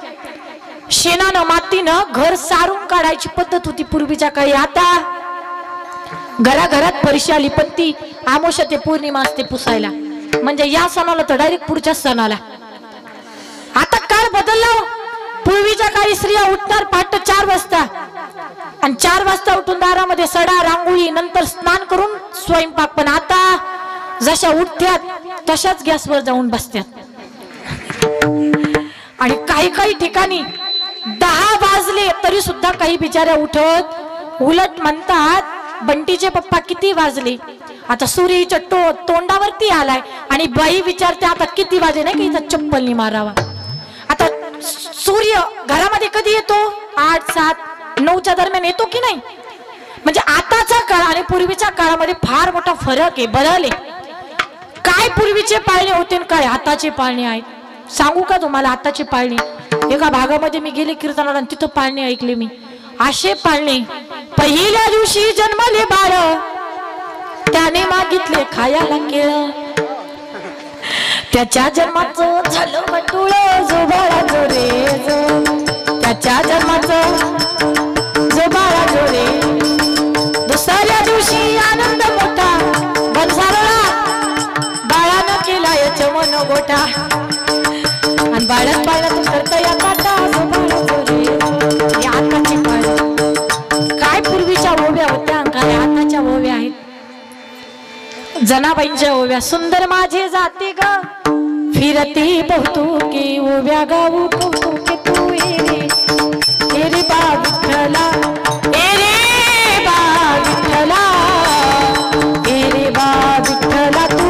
शेणानं मातीनं घर सारून काढायची पद्धत होती पूर्वीच्या काळी. आता घराघरात फरशी आली, पण ती आमोशा ते पौर्णिमा असते पुसायला, म्हणजे या सणाला तर डायरेक्ट पुढच्या सणाला. आता काळ बदलला. पूर्वीच्या काळी स्त्रिया उठणार पहाटे 4 वाजता, आणि 4 वाजता उठून दारामध्ये सडा, रांगोळी, नंतर स्नान करून स्वयंपाक. पण आता जशा उठत्यात तशाच गॅसवर जाऊन बसत्यात. आणि काही ठिकाणी 10 वाजले तरी सुद्धा काही बिचाऱ्या उठत, उलट म्हणतात बंटीचे पप्पा किती वाजले? आता सूर्यच्या तोंडावरती आलाय आणि बाई विचारते आता किती वाजले, नाही की इथं चप्पलनी मारावा. आता सूर्य घरामध्ये कधी येतो? 8-7-9च्या दरम्यान येतो की नाही? म्हणजे आताचा काळ आणि पूर्वीच्या काळामध्ये फार मोठा फरक आहे, बदल आहे. काय पूर्वीचे पाळणे होते आणि काय आताचे पाळणे आहेत? सांगू का तुम्हाला आताचे पाळणे? एका भागामध्ये मी गेले कीर्तनाला, तिथं पाळणे ऐकले मी. असे पाळणे, पहिल्या दिवशी जन्मले बाळ, त्याने मागितले खायला केळ, त्याच्या जन्माचं झालं वाटुळ, जो बाळा जो रे जो, त्याच्या जन्माचं जो बाळा जो रे. दुसऱ्या दिवशी आनंद मोठा बनसारला, बाळानं केला याच मन गोठा, आणि बाळात बाळात करता या काटा, जो बाळा जो रे जो. हे आताची पाळ. काय पूर्वीच्या ओव्या होत्या, काय आताच्या ओव्या आहेत. जनाबाईंच्या ओव्या. सुंदर माझे जाते ग फिरती बहुतुकी, ओव्या गाऊ कौतुके तू ए रे बा विठ्ठला, ए रे बा विठ्ठला, ए रे बा विठ्ठला तू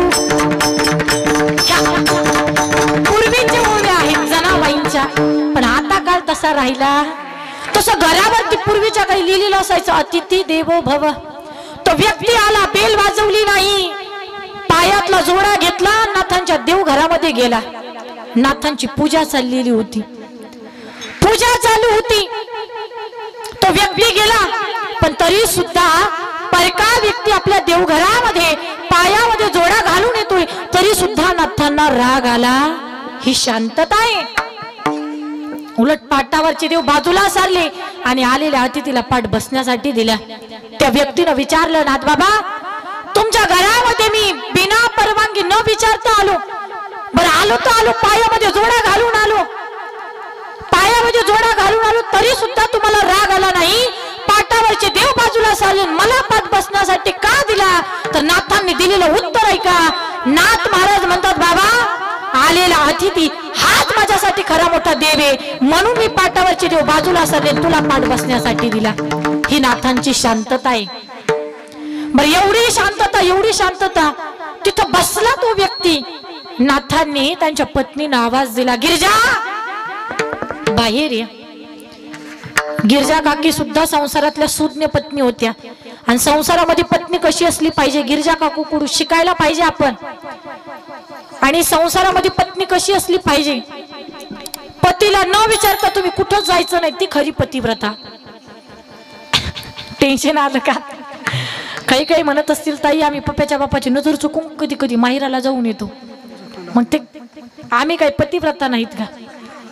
कसा राहिला तसं घरावरती पूर्वीच्या काही लिहिलेलं असायचं, अतिथी देवो भव. तो व्यक्ती आला, बेल वाजवली नाही, पायातला जोडा घेतला, नाथांच्या देवघरामध्ये गेला. नाथांची पूजा चाललेली होती, पूजा चालू होती. तो व्यक्ती गेला, पण तरी सुद्धा परका व्यक्ती आपल्या देवघरामध्ये पायामध्ये जोडा घालून येतोय, तरी सुद्धा नाथांना राग आला. ही शांतता आहे. उलट पाटावरचे देव बाजूला सारले आणि आलेल्या अतिथीला पाठ बसण्यासाठी दिला. त्या व्यक्तीनं विचारलं, नाथ बाबा तुमच्या घरामध्ये मी बिना परवानगी न विचारता आलो. बरं आलो तर आलो, पायामध्ये जोडा घालून आलो, पायामध्ये जोडा घालून आलो, तरी सुद्धा तुम्हाला राग आला नाही. पाटावरचे देव बाजूला सारले, मला पाठ बसण्यासाठी का दिला? तर नाथांनी दिलेलं उत्तर ऐका. नाथ महाराज म्हणतात, बाबा आलेला अतिथी हाच माझ्यासाठी खरा मोठा देव आहे, म्हणून मी पाटावरचे देव बाजूला सारले, तुला पाठ बसण्यासाठी दिला. ही नाथांची शांतता आहे. बरं एवढी शांतता, एवढी शांतता, तिथं बसला तो व्यक्ती. नाथांनी त्यांच्या पत्नीनं आवाज दिला, गिरजा बाहेर या. गिरजा काकी सुद्धा संसारातल्या सुज्ञ पत्नी होत्या, आणि संसारामध्ये पत्नी कशी असली पाहिजे गिरजा काकू कडून शिकायला पाहिजे आपण. आणि संसारामध्ये पत्नी कशी असली पाहिजे, पतीला न विचारता तुम्ही कुठंच जायचं नाही, ती खरी पतिव्रता. टेन्शन आलं का? काही काही म्हणत असतील, ताई आम्ही पप्पाच्या बापाची नजर चुकून कधी कधी माहेराला जाऊन येतो. मग ते आम्ही काही पतिव्रता नाहीत का?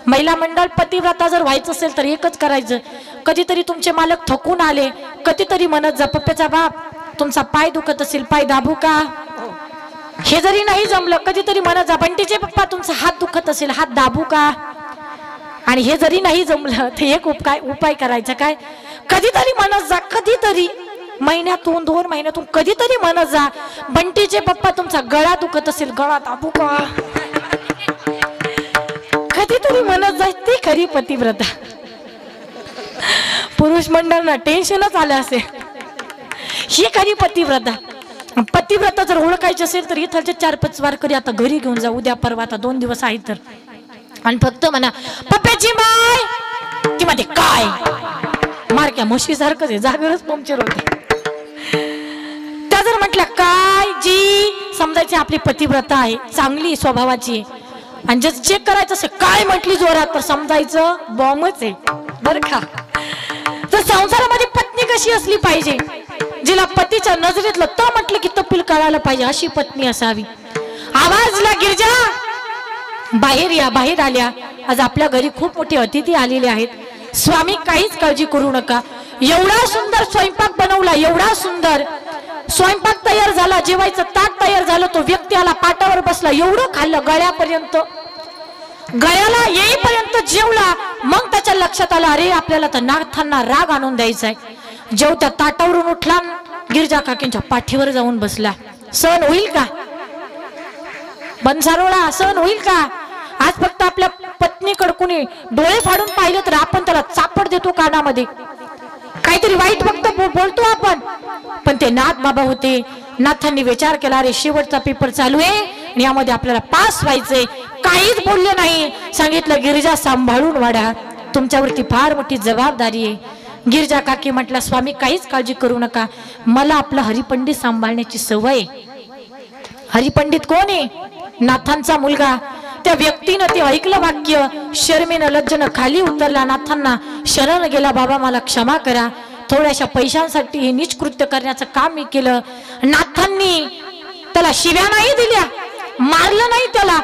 महिला मंडळ पतिव्रता जर व्हायचं असेल तर एकच करायचं, कधीतरी तुमचे मालक थकून आले, कधीतरी म्हणत जा, पप्पाचा बाप तुमचा पाय दुखत असेल, पाय दाबू का? हे जरी नाही जमलं, कधीतरी म्हणत जा, बंटीचे पप्पा तुमचा हात दुखत असेल, हात दाबू का? आणि हे जरी नाही जमलं तर एक उपाय करायचा काय, कधीतरी म्हणत जा, कधीतरी महिन्यातून 2 महिन्यातून कधीतरी म्हणत जा, बंटीचे पप्पा तुमचा गळा दुखत असेल, गळा दाबू का? कधीतरी म्हणत जा, ती खरी पतिव्रता. पुरुष मंडळांना टेन्शनच आलं असेल, ही खरी पतिव्रता. पतिव्रता जर ओळखायची असेल तर इथलचे 4-5 वारकरी आता घरी घेऊन जा, उद्या परवा, आता 2 दिवस आहेत तर, आणि फक्त म्हणा पप्प्याची माय, ती मध्ये काय मारक्या म्हशी सारखंच आहे, जागरच पंक्चर होते. त्या जर म्हटल्या काय जी, समजायची आपली पतिव्रता आहे, चांगली स्वभावाची. आणि जर चेक करायचं असेल काय म्हटली जोरात तर समजायचं बॉम्बच आहे बरं का. तर संसारामध्ये पत्नी कशी असली पाहिजे, जिला पतीच्या नजरेतलं तो म्हटलं की तपील कळायला पाहिजे, अशी पत्नी असावी. आवाजला गिरजा बाहेर या. बाहेर आल्या. आज आपल्या घरी खूप मोठे अतिथी आलेले आहेत. स्वामी काहीच काळजी करू नका. एवढा सुंदर स्वयंपाक बनवला, एवढा सुंदर स्वयंपाक तयार झाला, जेवायचं ताट तयार झालं, तो व्यक्ती आला, पाटावर बसला, एवढं खाल्लं गळ्यापर्यंत, गळ्याला येईपर्यंत जेवला. मग त्याच्या लक्षात आलं, अरे आपल्याला तर नाथांना राग आणून द्यायचा आहे. जेवत्या ताटावरून उठला, गिरजा काकींच्या पाठीवर जाऊन बसला. सहन होईल का? बनसारोळा सहन होईल का? आज फक्त आपल्या पत्नीकडे कुणी डोळे फाडून पाहिलं तर आपण त्याला चापड देतो कानामध्ये, काहीतरी वाईट फक्त बोलतो आपण. पण ते नाथ बाबा होते. नाथांनी विचार केला, अरे शेवटचा पेपर चालू आहे आणि यामध्ये आपल्याला पास व्हायचंय. काहीच बोलले नाही. सांगितलं गिरिजा सांभाळून वाढा, तुमच्यावरती फार मोठी जबाबदारी आहे. गिरिजा काकी म्हटलं, स्वामी काहीच काळजी करू नका, मला आपला हरिपंडित सांभाळण्याची सवय. हरिपंडित कोण आहे? नाथांचा मुलगा. त्या व्यक्तीनं ते ऐकलं वाक्य, शर्मेनं लज्जनं खाली उतरला, नाथांना शरण गेला, बाबा मला क्षमा करा, थोड्याशा पैशांसाठी हे नीच कृत्य करण्याचं काम मी केलं. नाथांनी त्याला शिव्या नाही दिल्या, मारलं नाही, त्याला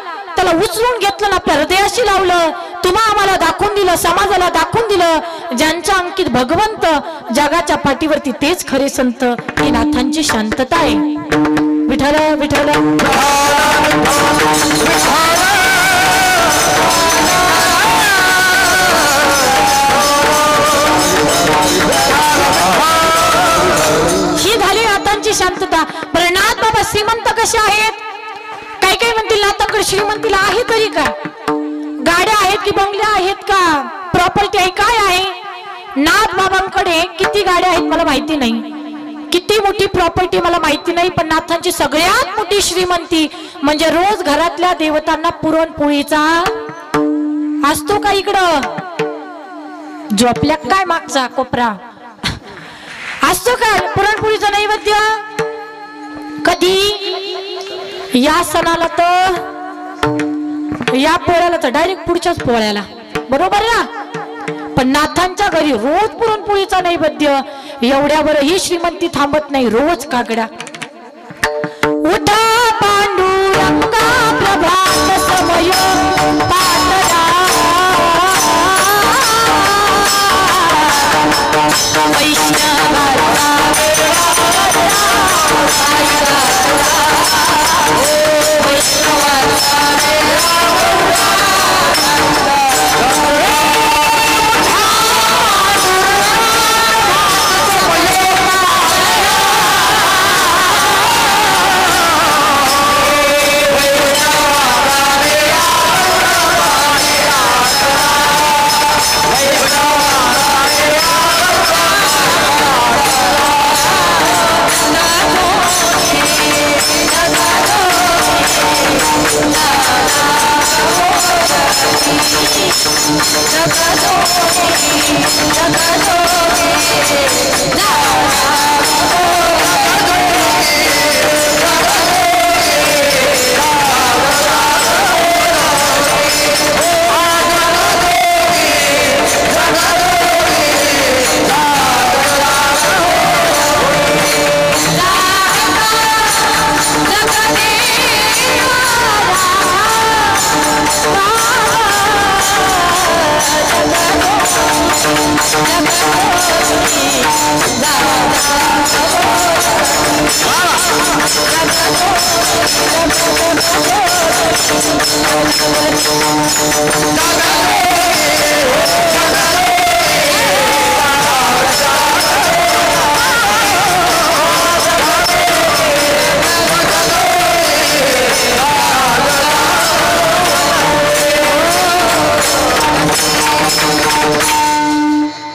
उचलून घेतलं, आपल्या हृदयाशी लावलं. तुम्हा आम्हाला दाखवून दिलं, समाजाला दाखवून दिलं, ज्यांच्या अंकित भगवंत जगाच्या पाठीवरती तेच खरे संत. ही नाथांची शांतता आहे. विठ्ठल विठ्ठल ही झाली नाथांची शांतता. बरं नाथ बाबा श्रीमंत कसे आहेत? काही काही म्हणतील नाथांकडे श्रीमंतीला आहे तरी का? गाड्या आहेत की बंगल्या आहेत का? प्रॉपर्टी आहे काय आहे? नाथ बाबांकडे किती गाड्या आहेत मला माहिती नाही, किती मोठी प्रॉपर्टी मला माहिती नाही, पण नाथांची सगळ्यात मोठी श्रीमंती म्हणजे रोज घरातल्या देवतांना पुरणपोळीचा असतो का इकडं? झोपल्या काय मागचा कोपरा असतो काय पुरणपोळीचं नैवेद्य कधी या सणाला तर या पोळ्याला तर डायरेक्ट पुढच्याच पोळ्याला बरोबर ना पण नाथांच्या घरी रोज पुरणपोळीचा नैवेद्य एवढ्यावर ही श्रीमंती थांबत नाही रोज काकड्या उठा पांडुरंगा प्रभात समय पातळा वैष्णवाचा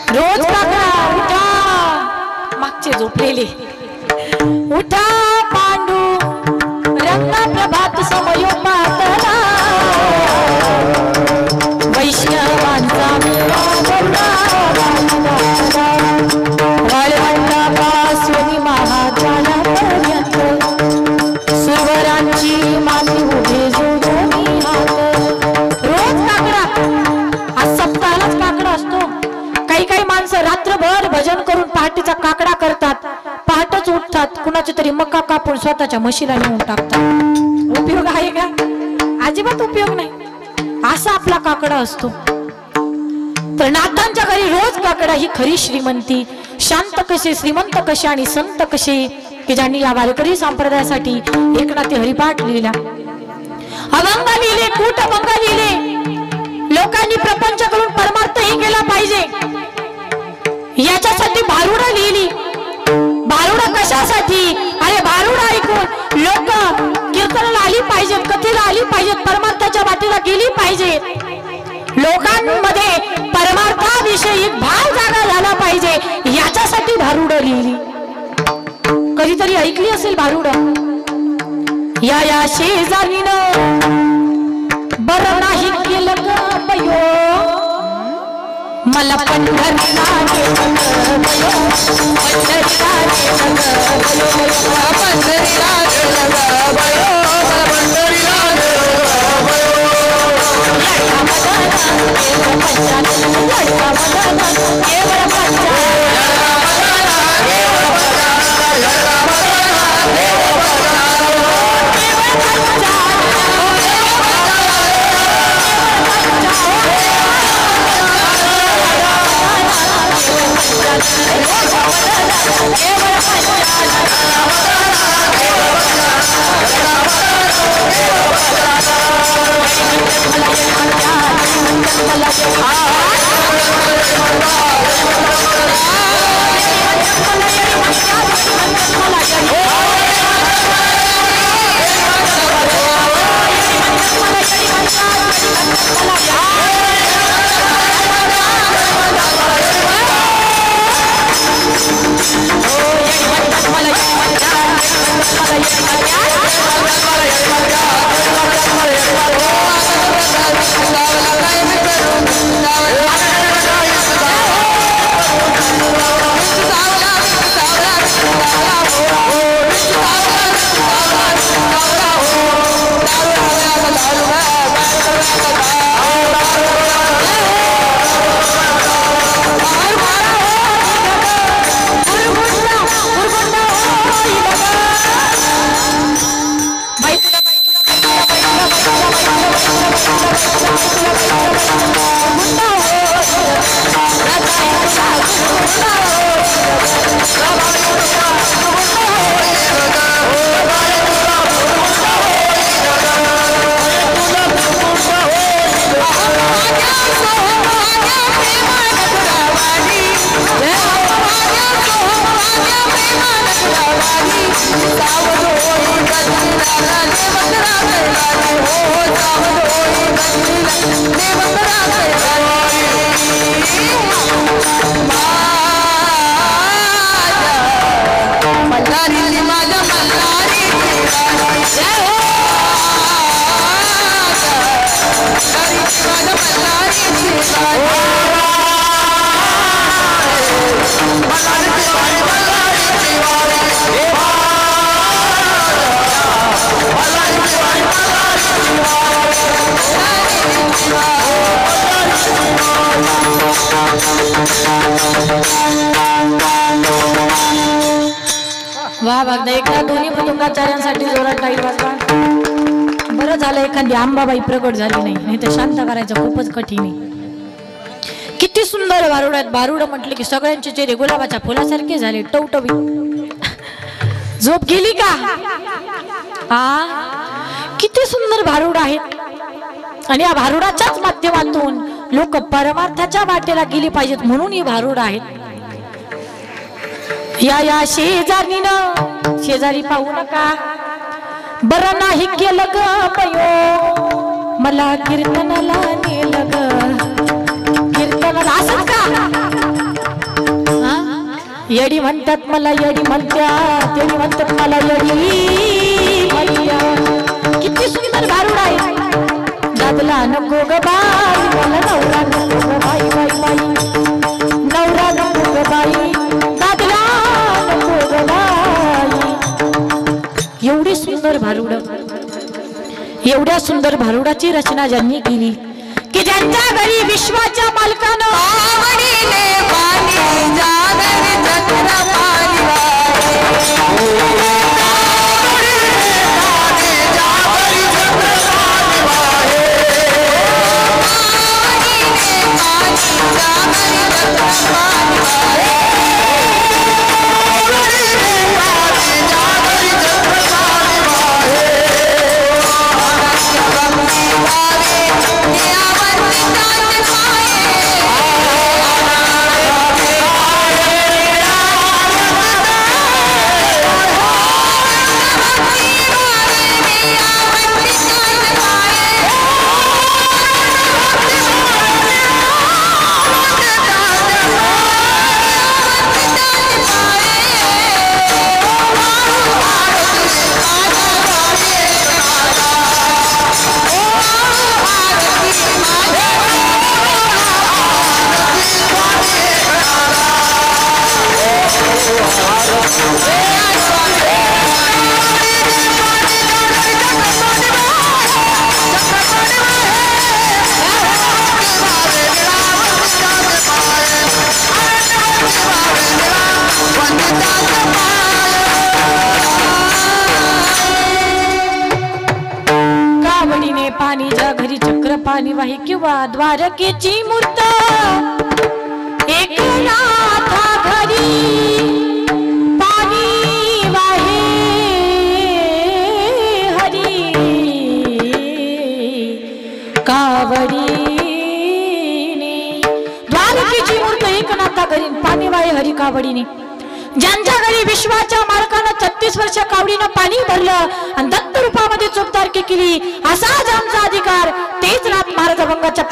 रोज काका उठा मागचे झोपलेले उठा पांडू रंगा प्रभात समय पातळा वैष्णवांचा वाळवंटापासून महाद्वारापर्यंत सुरवरांची माती उभे जोडून हात रोज काकडा आज सप्ताहालाच काकडा असतो काही माणसं रात्रभर भजन करून पहाटेचा काकडा करतात पहाटच उठतात कुणाची तरी मका कापून स्वतःच्या म्हशीला नेऊन टाकतात उपयोग आहे का अजिबात उपयोग नाही असा आपला काकडा असतो तर नाथांच्या घरी रोज काकडा ही खरी श्रीमंती शांत कसे श्रीमंत कसे आणि संत कसे की ज्यांनी या वारकरी संप्रदायासाठी एकनाथी हरिपाठ लिहिला अभंग लिहिले कूटभंग लिहिले लोकांनी प्रपंच करून परमार्थही केला पाहिजे याच्यासाठी भारुडं लिहिली भारुडं कशासाठी अरे भारुडं ऐकून लोक कीर्तनाला आली पाहिजेत कथेला आली पाहिजेत परमार्थाच्या वाटेला गेली पाहिजेत लोकांमध्ये परमार्थाविषयी भाव जागा झाला पाहिजे याच्यासाठी भारुडं लिहिली कधीतरी ऐकली असेल भारुडं या शेजारीनं बरं नाही केलं ग बयो मला पंढरीला गेलं ग बयो पंढरीला गेलं ग बयो पंढरीला गेलं ग बयो पंढरीला गेलं ग बयो लडका मदन केवळ पंचायत लडका मदन केवळ पंचायत केवळ वा बघा एकदा दोन्ही पुतुंगाचार्यांसाठी जोरात टाईल वाजवा. बरं झालं एखादी आंबाबाई प्रगट झाली नाही तर शांत करायचं खूपच कठीण आहे. किती सुंदर भारुड आहेत. भारुड म्हटलं की सगळ्यांचे चेहरे गुलाबाच्या फुलासारखे झाले टवटवी. झोप गेली का? किती सुंदर भारुड आहेत आणि या भारुडाच्याच माध्यमातून लोक परमार्थाच्या वाटेला गेली पाहिजेत म्हणून ही भारुड आहेत. या शेजारी पाहू नका बरं नाही केलं ग पयो मला कीर्तनाला नेलं ग. कीर्तनाला असंच का? येडी म्हणतात मला येडी म्हणतात येडी म्हणतात मला येडी म्हणतात. किती सुंदर भारुड आहे. दादला नको ग बाई मला नवरा नको ग बाई बाई बाई नवरा नको ग बाई दादला नको ग बाई. एवढी सुंदर भारुड एवढ्या सुंदर भारुडाची रचना ज्यांनी केली की ज्यांच्या घरी विश्वाच्या मालकानं पाणी वाही किंवा द्वारकेची मूर्त एकनाथा घरी पाणी वाहे हरी कावडीने. द्वारकेची मूर्त एकनाथा घरी पाणी वाहे हरी कावडीने. ज्यांच्या घरी विश्वाच्या मालकानं 36 वर्ष कावडीनं पाणी भरलं आणि दत्त रूपामध्ये चोपदारकी केली असाच आमचा अधिकार. तेच नाथ महाराज अभंगाच्या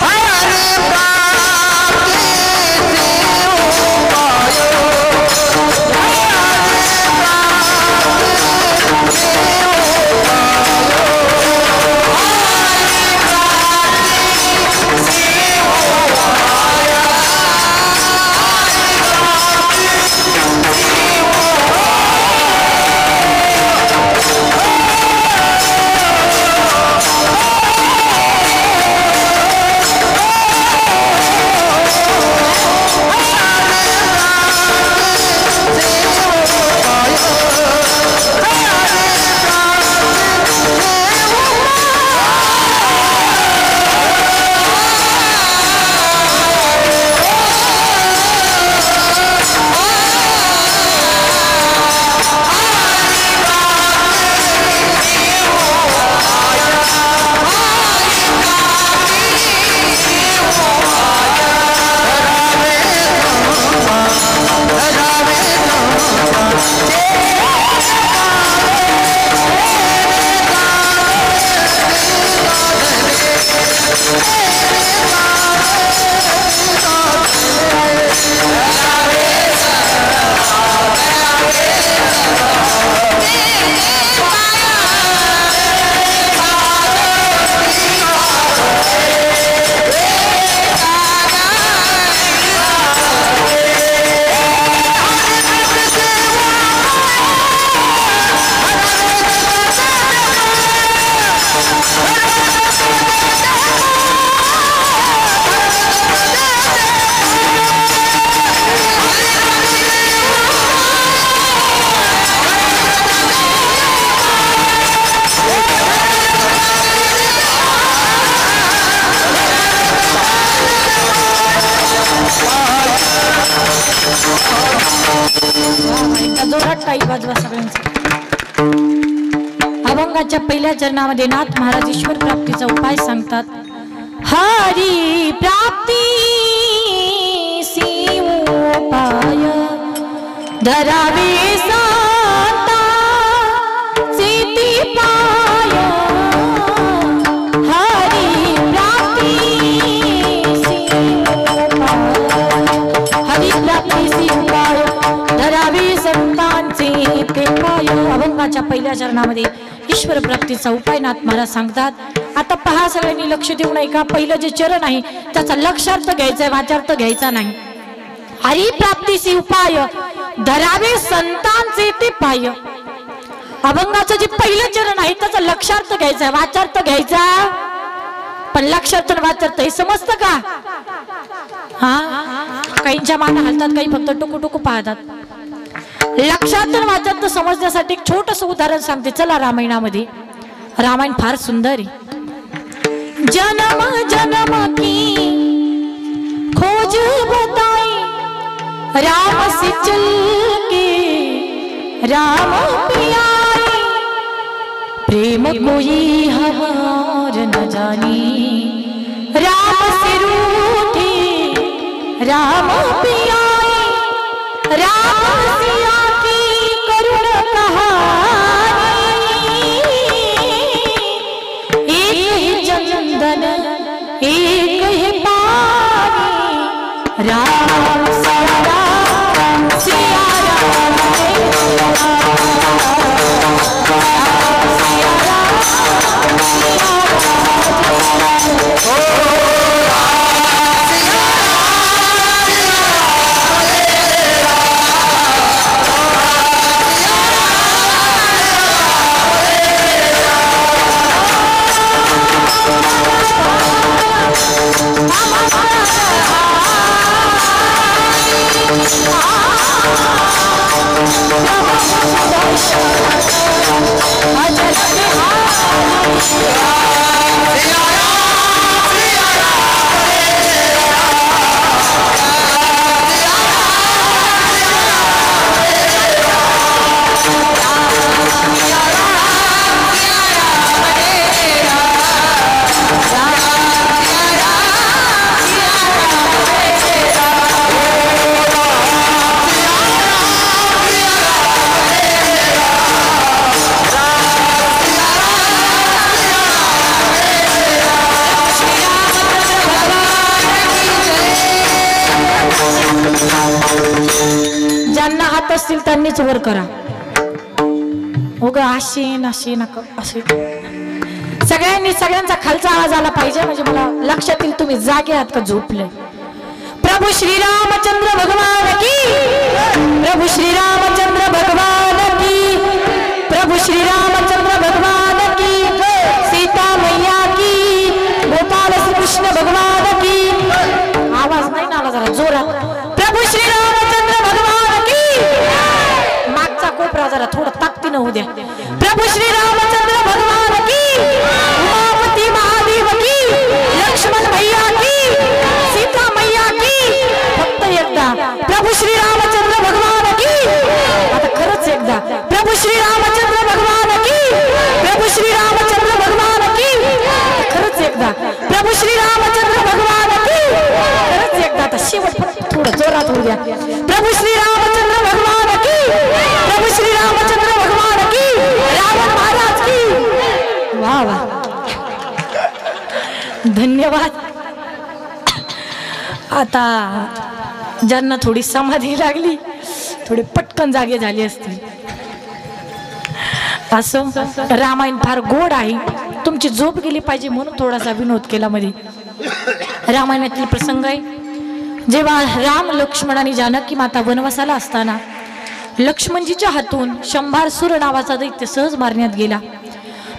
काही वाजवा सगळ्यांचं. अभंगाच्या पहिल्या चरणामध्ये नाथ महाराज ईश्वर प्राप्तीचा उपाय सांगतात. हरी प्राप्ती सी उपाय धरावे संता सिद्धी पाय. हरी प्राप्ती सी उपाय, हरी प्राप्ती सी उपाय धरावे संतांचे ते पाय. अभंगाच्या पहिल्या चरणामध्ये ईश्वर प्राप्तीचा उपाय नाथ महाराज सांगतात. आता पहा सगळ्यांनी लक्ष देऊ नये का. पहिलं जे चरण आहे त्याचा लक्षार्थ घ्यायचा आहे, वाचार्थ घ्यायचा नाही. हरी प्राप्तीसी उपाय धरावे संतांचे ते पाय. अभंगाचं जे पहिलं चरण आहे त्याचा लक्षार्थ घ्यायचा आहे, वाचार्थ घ्यायचा. पण लक्षार्थ आणि वाचार्थ हे समजतं का? हा, काहींच्या मान हलतात, काही फक्त टुकू टुकू पाहतात. लक्षार्थ आणि वाचार्थ समजण्यासाठी एक छोटस उदाहरण सांगते. चला रामायणामध्ये. रामायण फार सुंदर आहे. जन्म जन्म की खोज बताई राम से चल के राम पियाई. प्रेम कोई हमार न जानी राम से रूठी राम पियाई. राम सिया की करुण कहानी एक ही चंदन एक ही पानी. राम सिया राम सिया राम सिया ज्यांना हात असतील त्यांनीच वर करा. उगा अशी नशी नका असे. सगळ्यांनी सगळ्यांचा खालचा आवाज आला पाहिजे, म्हणजे मला लक्षात येईल तुम्ही जागे आहात का झोपले. प्रभू श्रीरामचंद्र भगवान की, प्रभू श्रीरामचंद्र भगवान की, प्रभू श्रीरामचंद्र भगवान की, सीता मैया की, गोपाल श्री कृष्ण भगवान की. आवाज नाही ना आला जरा जोरात. प्रभू श्रीरामचंद्र भगवान की. मागचा कोपरा जरा थोडा ताकदीनं होऊ द्या. प्रभू श्रीरामचंद्र भगवान की, उमापती महादेव की, लक्ष्मण भैया की, सीता मैया की. फक्त एकदा प्रभू श्रीरामचंद्र भगवान की. आता खरंच एकदा प्रभू श्रीरामचंद्र भगवान की, प्रभू श्रीरामचंद्र भगवान की. खरंच एकदा प्रभू श्रीरामचंद्र भगवान की. खरंच एकदा. आता शेवट थोडं जोरात होऊ द्या. प्रभू श्रीरामचंद्र भगवान की, प्रभू श्रीरामचंद्र भगवान की. रावण महाराज की. वाह वाह, धन्यवाद. आता ज्यांना थोडी समाधी लागली, थोडे पटकन जागे झाले असतील. असं रामायण फार गोड आहे. तुमची झोप गेली पाहिजे म्हणून थोडासा विनोद केला मध्ये. रामायणातील प्रसंग आहे जेव्हा राम लक्ष्मण आणि जानकी माता वनवासाला असताना लक्ष्मणजीच्या हातून शंभारसूर नावाचा दैत्य सहज मारण्यात गेला.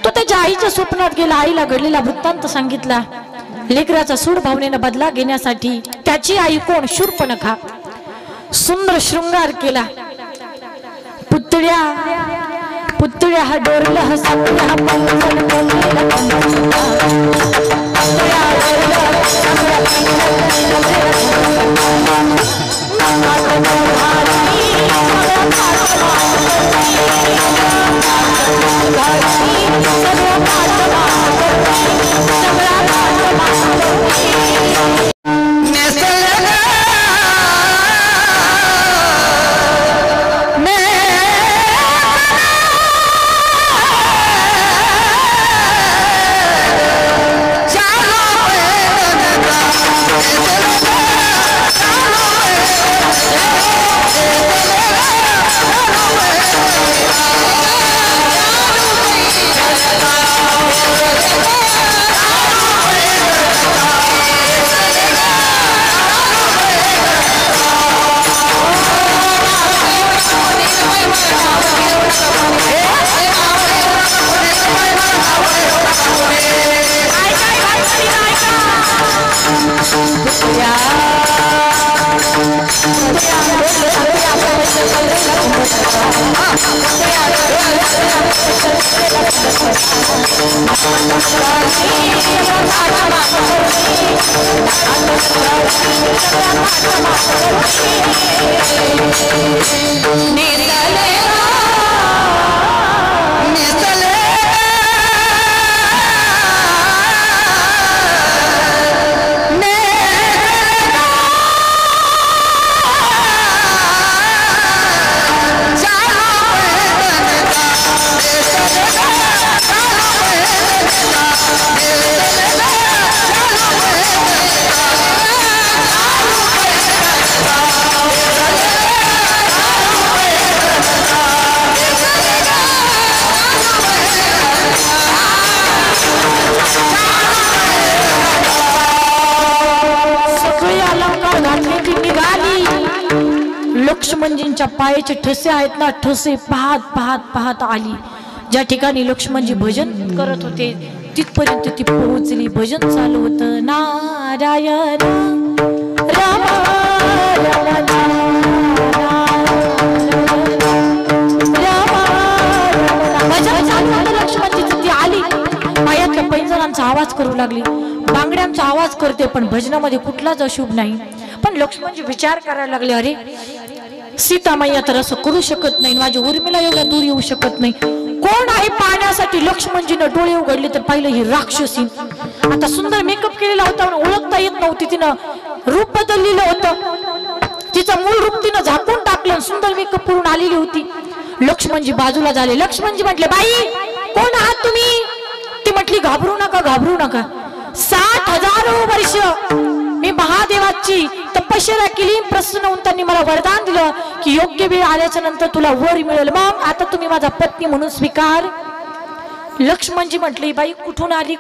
तो त्याच्या आईच्या स्वप्नात गेला. आईला घडलेला वृत्तांत सांगितला. लेकराचा सूड भावनेनं बदला घेण्यासाठी त्याची आई कोण, शूर्पणखा, सुंदर शृंगार केला. पुतळ्या हा डोरला हसल्या हा लक्ष्मणजींच्या पायाचे ठसे आहेत ना, ठसे पाहत पाहत पाहत आली. ज्या ठिकाणी लक्ष्मणजी भजन करत होते तिथपर्यंत ती पोहोचली. भजन चालू होतं, नारायण राम भजन चालू होतं लक्ष्मणजीचं. ती आली, पायातल्या पैंजणांचा आवाज करू लागली, बांगड्यांचा आवाज करते, पण भजनामध्ये कुठलाच अशुभ नाही. पण लक्ष्मणजी विचार करायला लागले, अरे सीता मैया तर असं करू शकत नाही, माझ्या उर्मिला एवढ्या दूर येऊ शकत नाही. कोण आहे पाहण्यासाठी? लक्ष्मणजीनं डोळे उघडले तर पाहिलं ही राक्षसी. आता सुंदर मेकअप केलेला होता, ओळखता येत नव्हती. तिनं रूप बदललेलं होतं, तिचं मूळ रूप तिनं झाकून टाकलं, सुंदर मेकअप करून आलेली होती. लक्ष्मणजी बाजूला झाले. लक्ष्मणजी म्हटले, बाई कोण आहात तुम्ही? ती म्हटली, घाबरू नका घाबरू नका. 60,000 वर्ष मी महादेवाची तपश्चर्या केली, प्रसन्न होऊन त्यांनी मला वरदान दिलं की योग्य वेळ आल्याच्या नंतर तुला वर मिळेल, मग आता तुम्ही माझा पत्नी म्हणून स्वीकार. लक्ष्मणजी म्हटले, बाई कुठून आली,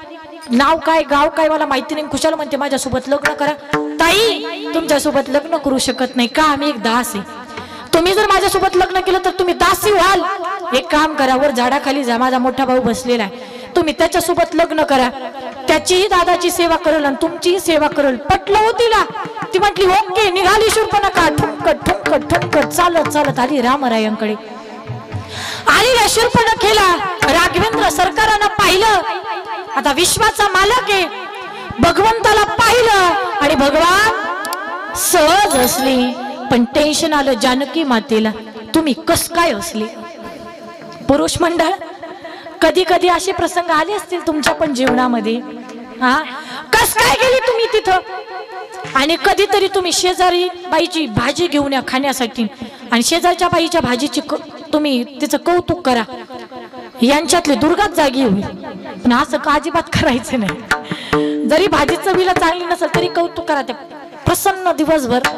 नाव काय, गाव काय मला माहिती नाही, कुशाल म्हणते माझ्यासोबत लग्न करा. ताई तुमच्यासोबत लग्न करू शकत नाही, का आम्ही एक दास आहे. तुम्ही जर माझ्यासोबत लग्न केलं तर तुम्ही दासी व्हाल. एक काम करा, वर झाडाखाली जा, माझा मोठा भाऊ बसलेला आहे, तुम्ही त्याच्यासोबत लग्न करा, त्याचीही दादाची सेवा करेल आणि तुमचीही सेवा करेल. पटलं हो तिला. ती म्हटली ओके. निघाली शूर्पणखा ठुमकत ठुमकत ठुमकत चालत चालत आली रामरायांकडे. आलेल्या शूर्पणखेला राघवेंद्र सरकारानं पाहिलं, आता विश्वाचा मालक आहे, भगवंताला पाहिलं आणि भगवान सहज असले, पण टेन्शन आलं जानकी मातेला, तुम्ही कस काय असले. पुरुष मंडळ, कधी कधी असे प्रसंग आले असतील तुमच्या पण जीवनामध्ये. हा, कस काय गेली तुम्ही तिथं? आणि कधीतरी तुम्ही शेजारी बाईची भाजी घेऊन या खाण्यासाठी, आणि शेजारच्या बाईच्या भाजीची तुम्ही तिचं कौतुक करा, यांच्यातली दुर्गाच जागी होईल. पण असं का अजिबात करायचं नाही. जरी भाजी चवीला चांगली नसेल तरी कौतुक करा, ते प्रसन्न दिवसभर.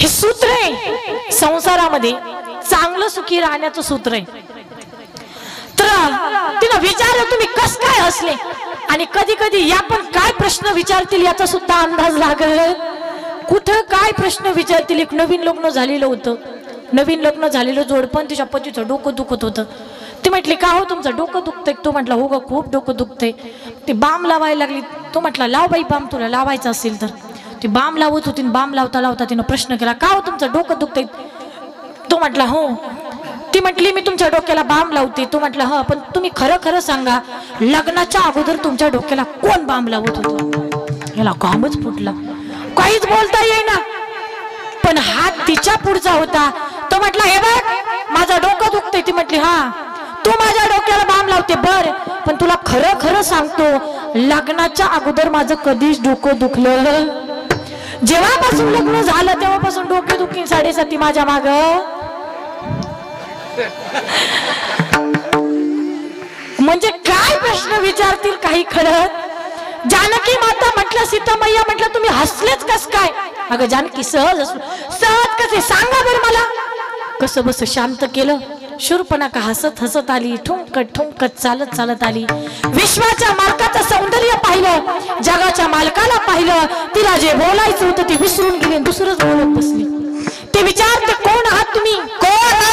हे सूत्र आहे संसारामध्ये चांगलं सुखी राहण्याचं सूत्र आहे. तर तिनं विचारलं तुम्ही कस काय असले, आणि कधी कधी या पण काय प्रश्न विचारतील याचा सुद्धा अंदाज लागल. कुठं काय प्रश्न विचारतील. एक नवीन लग्न झालेलं होतं, नवीन लग्न झालेलं जोडपण, तिच्या पतीचं डोकं दुखत होतं. ती म्हटली, का हो तुमचं डोकं दुखतंय? तो म्हटला, हो ग खूप डोकं दुखतंय. ती बाम लावायला लागली. तो म्हटला, लाव बाई बाम, तुला लावायचं असेल तर. ती बाम लावत होती. बाम लावता लावता तिनं प्रश्न केला, का हो तुमचं डोकं दुखतंय? तो म्हटला, हो. ती म्हटली, मी तुमच्या डोक्याला बाम लावते. तो म्हटला, हा, पण तुम्ही खरं खरं सांगा, लग्नाच्या अगोदर तुमच्या डोक्याला कोण बाम लावत होतं? याला कामच फुटला, काहीच बोलता येईना. पण हात तिच्या पुढचा होता. तो म्हटला, हे बघ माझं डोकं दुखतंय. ती म्हटली, हा तू माझ्या डोक्याला बाम लावते बर, पण तुला खरं खरं सांगतो, लग्नाच्या अगोदर माझं कधीच डोकं दुखलं. जेव्हापासून लग्न झालं तेव्हापासून डोके दुखी 7.5 माझ्या माग. म्हणजे काय प्रश्न विचारतील काही कळत. जानकी माता म्हटलं, सीता मैया म्हटलं, तुम्ही हसलेच कस काय? अगं जानकी सहज असलो. सहज कसे सांगा बरं मला. कसं बस शांत केलं. शूर्पणखा हसत हसत आली, ठुमकत ठुमकत चालत चालत आली. विश्वाच्या मालकाचं सौंदर्य पाहिलं, जगाच्या मालकाला पाहिलं. तिला जे बोलायचं होतं ते विसरून गेली, दुसरंच बोलत बसली. ते विचारते, कोण आहात तुम्ही? कोण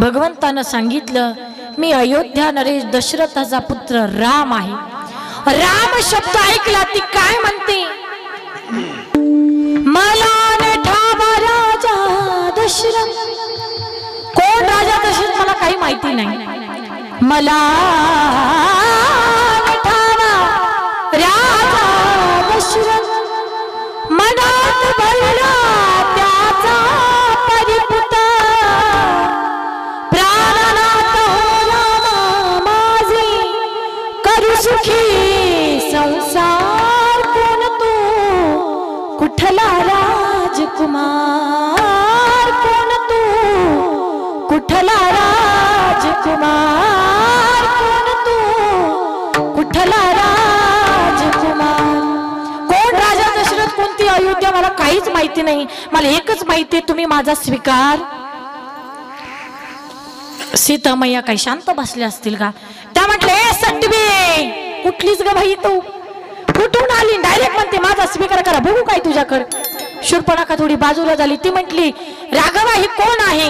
भगवंतानं सांगितलं मी अयोध्या नरेश दशरथाचा पुत्र राम आहे। राम शब्द ऐकला ती काय म्हणते, मला न ठावा राजा दशरथ। कोण राजा दशरथ मला काही माहिती नाही, मला न ठावा राजा दशरथ। मनात भरला त्याचा परिपुत, प्राणनाथ होला माझे करू सुखी संसार। कोण तू कुठला राजकुमार, कोण तू कुठला राजकुमार, कोण तू कुठला राजकुमार। कोण राजा दशरथ, कोणती अयोध्या मला काहीच माहिती नाही, मला एकच माहिती आहे तुम्ही माझा स्वीकार। सीता मैया काही शांत बसल्या असतील का, त्या म्हटले सटवे कुठलीच ग बाई तू, कुठून आली, डायरेक्ट म्हणते माझा स्वीकार करा बघू काय तुझ्याकडे। शूर्पणखा थोडी बाजूला झाली, ती म्हटली राघवा ही कोण आहे।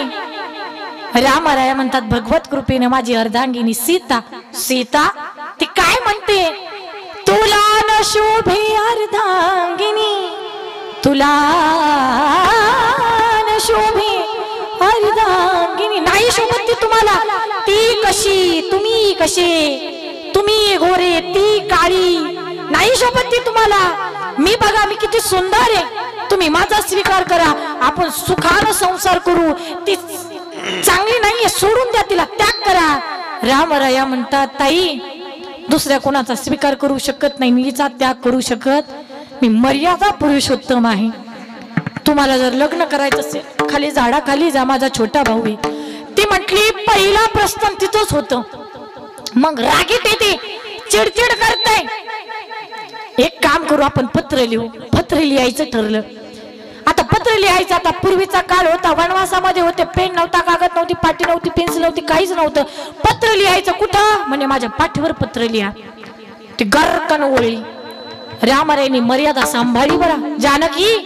रामराया म्हणतात भगवत कृपेने माझी अर्धांगिनी सीता। सीता ती काय म्हणते, तुला न शोभे अर्धांगिनी, तुला न शोभे अर्धांगिनी। नाही शोभत ती तुम्हाला, ती कशी तुम्ही कसे, तुम्ही गोरे ती काळी, नाही शोभत ती तुम्हाला। मी बघा मी किती सुंदर आहे, तुम्ही माझा स्वीकार करा, आपण सुखानं संसार करू। ती चांगली नाहीये, सोडून द्या तिला, त्याग करा। रामराया म्हणतात ताई दुसऱ्या कोणाचा स्वीकार करू शकत नाही, मीचा त्याग करू शकत, मी मर्यादा पुरुषोत्तम आहे। तुम्हाला जर लग्न करायचं असेल खाली झाडाखाली जा, माझा छोटा भाऊ आहे। ती म्हटली पहिला प्रश्न तिथंच होतं, मग रागीत येते, चिडचिड करते। एक काम करू आपण पत्र लिहू, पत्र लिहायचं ठरलं। आता पत्र लिहायचं, आता पूर्वीचा काळ होता, वनवासामध्ये होते, पेन नव्हता, कागद नव्हती, पाटी नव्हती, पेन्सिल नव्हती, काहीच नव्हतं। पत्र लिहायचं कुठं, म्हणजे माझ्या पाठीवर पत्र लिहा। ती गरकन ओळली, रामरायनी मर्यादा सांभाळली बरा। जानकी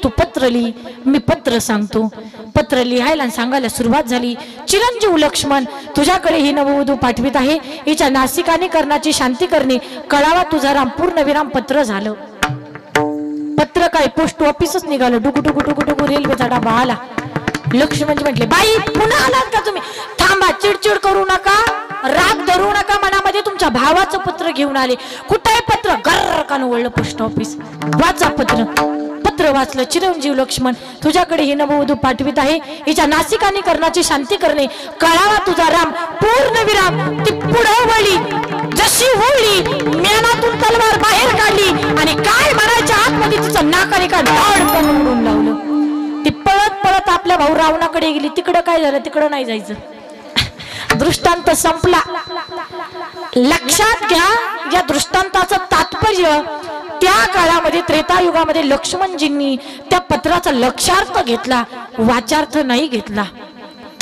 तू पत्र लिही, मी पत्र सांगतो। पत्र लिहायला आणि सांगायला सुरुवात झाली। चिरंजीव लक्ष्मण तुझ्याकडे ही नववधू पाठवित आहे, हिच्या नासिकाने कर्णाची शांती करणे, कळावा तुझा राम। पूर्ण विराम पत्र झालं। पत्र काय पोस्ट ऑफिसच निघालं, डुकू डुकू डुकू डुकू रेल्वेचा डबा आला। लक्ष्मणजी म्हटले बाई पुन्हा आलात का तुम्ही, थांबा, चिडचिड करू नका, राग धरू नका मनामध्ये, तुमच्या भावाचं पत्र घेऊन आले। कुठे आहे पत्र, गरकान वळलं पोस्ट ऑफिस, वाचा पत्र। पत्र वाचलं, चिरंजीव लक्ष्मण तुझ्याकडे ही नववधू पाठवित आहे, हिच्या नासिकाने कर्णाची शांती करणे, कळावा तुझा राम। पूर्ण विराम ती पुढे वळली, जशी वळली मेनातून तलवार बाहेर काढली आणि काय म्हणायच्या आतमध्ये तिचं नाकाने का धडकन उडून लावलं। ती पळत पळत आपल्या भाऊ रावणाकडे गेली। तिकडं काय झालं, तिकडं नाही जायचं, दृष्टांत संपला। लक्षात घ्या या दृष्टांताचं तात्पर्य, त्या काळामध्ये त्रेतायुगामध्ये लक्ष्मणजींनी त्या पत्राचा लक्षार्थ घेतला, वाचार्थ नाही घेतला।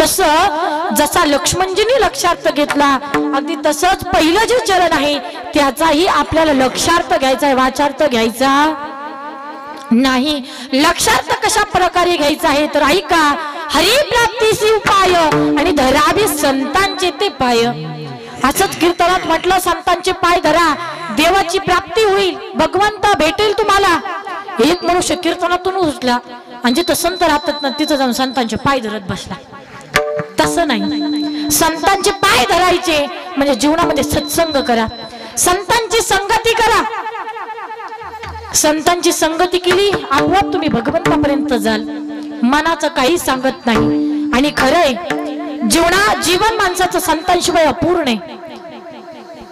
तसं जसा लक्ष्मणजींनी लक्षार्थ घेतला, अगदी तसंच पहिलं जे चरण आहे त्याचाही आपल्याला लक्षार्थ घ्यायचा आहे, वाचार्थ घ्यायचा नाही। लक्षार्थ कशा प्रकारे घ्यायचा आहे तर ऐका, हरिप्राप्तीसी उपाय आणि धरावे संतांचे ते पाय। असंच कीर्तनात म्हटलं, संतांचे पाय धरा, देवाची प्राप्ती होईल, भगवंत भेटेल तुम्हाला। एक मनुष्य कीर्तनातून उचला आणि जिथं संत राहतात ना तिथं जाऊन संतांचे पाय धरत बसला, तसं नाही। संतांचे पाय धरायचे म्हणजे जीवनामध्ये सत्संग करा, संतांची संगती करा। संतांची संगती केली आपोआप तुम्ही भगवंतापर्यंत जाल, मनाचं काही सांगत नाही। आणि खरंय जीवन माणसाचं संतांशिवाय अपूर्ण आहे।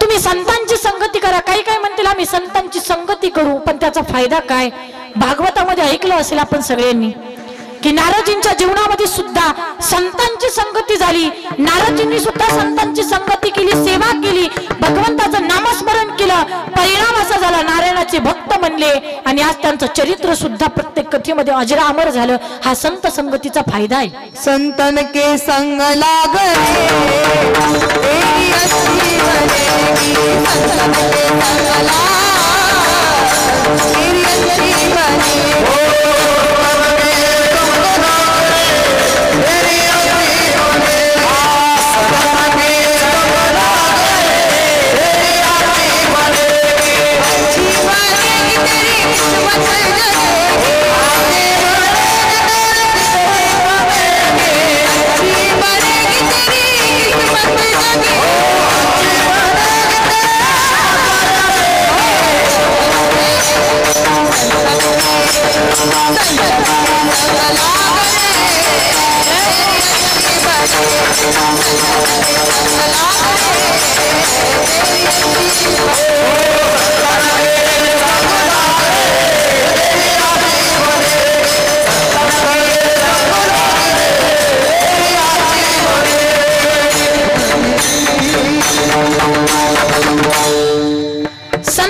तुम्ही संतांची संगती करा, काही काय म्हणतील आम्ही संतांची संगती करू, पण त्याचा फायदा काय। भागवतामध्ये ऐकलं असेल आपण सगळ्यांनी की नारदजींच्या जीवनामध्ये सुद्धा संतांची संगती झाली, नारदजींनी सुद्धा संतांची संगती केली, सेवा केली, भगवंताचं नामस्मरण केलं, परिणाम असा झाला नारायणाचे भक्त बनले आणि आज त्यांचं चरित्र सुद्धा प्रत्येक कथेमध्ये अजरामर झालं। हा संत संगतीचा फायदा आहे। संतन के संग लागले तेरी अच्छी बनेगी, संतन के संग लागले तेरी अच्छी बनेगी। तेरी अच्छी बनेगी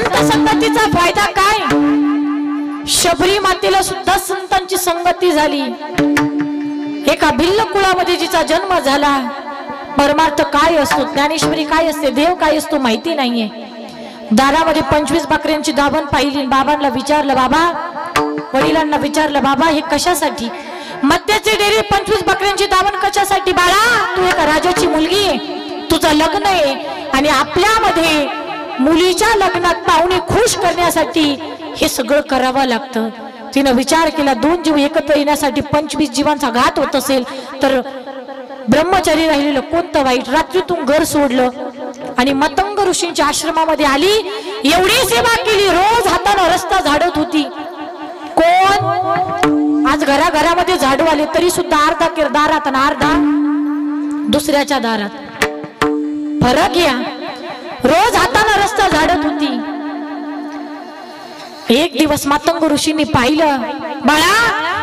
संत संगतीचा फायदा काय? शबरी मातेला सुद्धा संतांची संगती झाली. एका भिल्ल कुळामध्ये जिचा जन्म झाला. परमार्थ काय असतो, ज्ञानेश्वरी काय असते, देव काय असतो माहिती नाहीये. दारामध्ये 25 बकऱ्यांची दावण पाहिली. बाबांना विचारलं, बाबा, वडिलांना विचारलं, बाबा हे कशासाठी? मत्याचे डेरे 25 बकऱ्यांची दावण कशासाठी? बाळा, तू एका राजाची मुलगी आहे, तुझं लग्न आहे आणि आपल्यामध्ये मुलीच्या लग्नात पाहुणे खुश करण्यासाठी हे सगळं करावं लागतं. तिनं विचार केला, 2 जीव एकत्र येण्यासाठी 25 जीवांचा घात होत असेल तर ब्रह्मचारी राहिलेलं कोणतं वाईट? रात्रीतून घर सोडलं आणि मतंग ऋषींच्या आश्रमामध्ये आली. एवढी सेवा केली, रोज हाताने रस्ता झाडत होती. कोण? आज घराघरामध्ये झाडू आले तरी सुद्धा अर्धा केर दारात आणि अर्धा दुसऱ्याच्या दारात. फरक या. रोज हाताने रस्ता झाडत होती. एक दिवस मातंग ऋषींनी पाहिलं, बाळा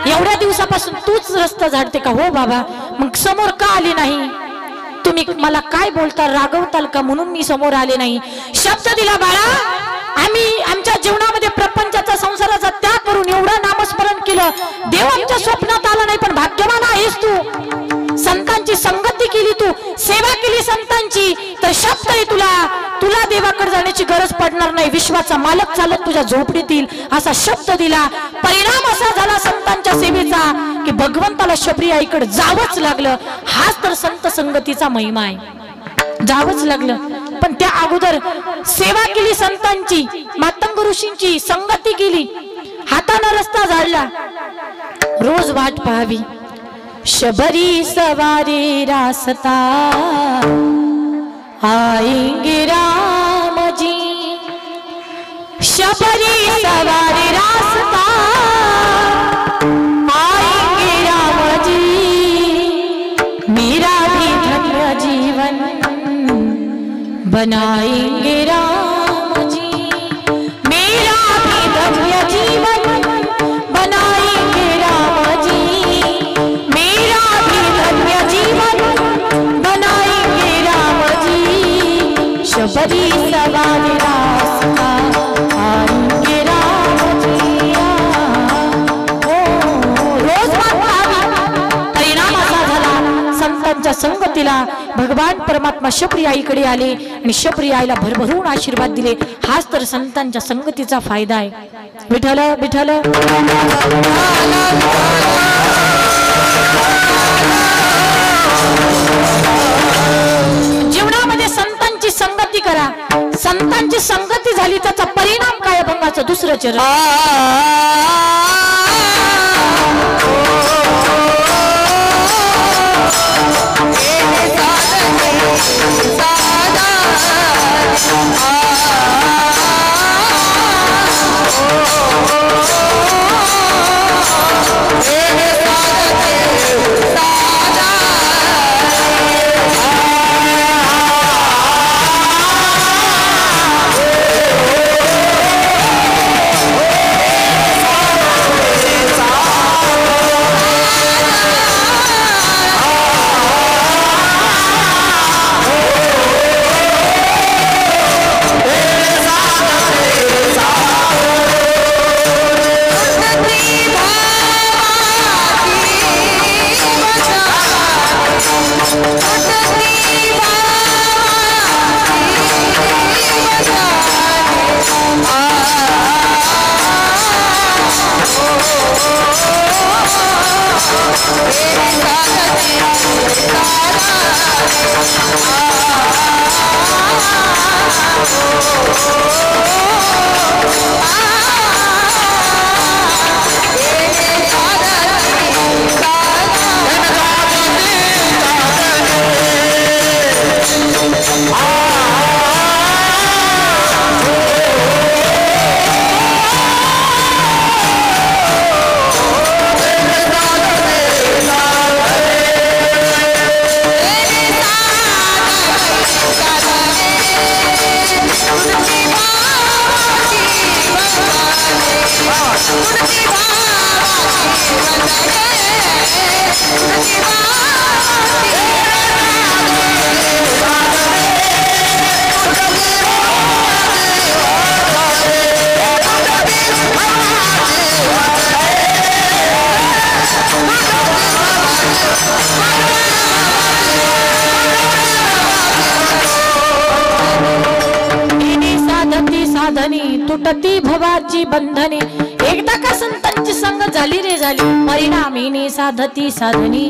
एवढ्या दिवसापासून तूच रस्ता झाडते का? हो बाबा. मग समोर का आली नाही? तुम्ही मला काय बोलता, रागवताल का म्हणून मी समोर आले नाही. शब्द दिला, बाळा आम्ही आमच्या जीवनामध्ये प्रपंचाचा संसाराचा त्याग करून एवढं नामस्मरण केलं, देव आमच्या स्वप्नात आला नाही. पण भाग्यवान आहेस तू, संतांची संगती केली, तू सेवा केली संतांची, तर शब्द आहे तुला देवाकडे जाण्याची गरज पडणार नाही. विश्वाचा मालक चालत तुझ्या झोपडीत येईल असा शब्द दिला. परिणाम असा झाला संतांच्या सेवेचा की भगवंताला शबरी आईकडे जावंच लागलं. हाच तर संत संगतीचा महिमा आहे, जावंच लागलं. पण त्या अगोदर सेवा केली संतांची, मातंग ऋषींची संगती केली, हाताने रस्ता झाडला. रोज वाट पाहावी. शबरी सवारी रास्ता आएंगे राम जी, शबरी सवारी रास्ता आएंगे राम जी, मेरा भी धन्य जीवन बनाएंगे राम जी, मेरा भी धन्य जीवन बनाएंगे राम जी, मेरा भी धन्य जीवन बनाएंगे राम जी, शबरी सवारी रास्ता आएंगे राम जी. रोज परिणाम असा झाला, संतांच्या संगतीला भगवान परमात्मा शबरी आईकडे आले आणि शबरी आईला भरभरून आशीर्वाद दिले. हाच तर संतांच्या संगतीचा फायदा आहे. विठ्ठल विठ्ठल. जीवनामध्ये संतांची संगती करा. संतांची संगती झाली त्याचा परिणाम काय? अभंगाचं दुसरं चरण. तुटती भवाची बंधने। एकदा का संतांची संग झाली रे झाली, परिणामीने साधती साधनी।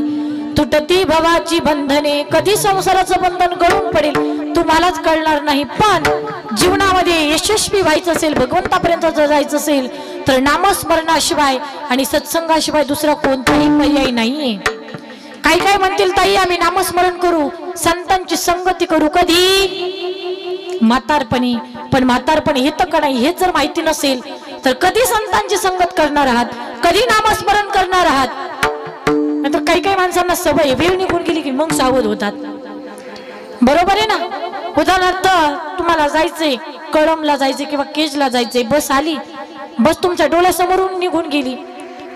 तुटती भवाची बंधने, कधी संसाराचं बंधन गळून पडेल तुम्हालाच कळणार नाही। पण जीवनामध्ये यशस्वी व्हायचं असेल, भगवंतापर्यंत जायचं असेल तर नामस्मरणाशिवाय आणि सत्संगाशिवाय दुसरा कोणताही पर्याय नाहीये। काही काय म्हणतील ताई आम्ही नामस्मरण करू, संतांची संगती करू, कधी म्हातारपणी। पण म्हातारपणी येतं का नाही हे जर माहिती नसेल तर कधी संतांची संगत करणार आहात, कधी नामस्मरण करणार आहात। नंतर काही काही माणसांना सवय वेळ निघून गेली की मग सावध होतात, बरोबर आहे ना। उदाहरणार्थ तुम्हाला जायचंय, कळमला जायचंय किंवा केजला जायचंय, बस आली, बस तुमच्या डोळ्यासमोरून निघून गेली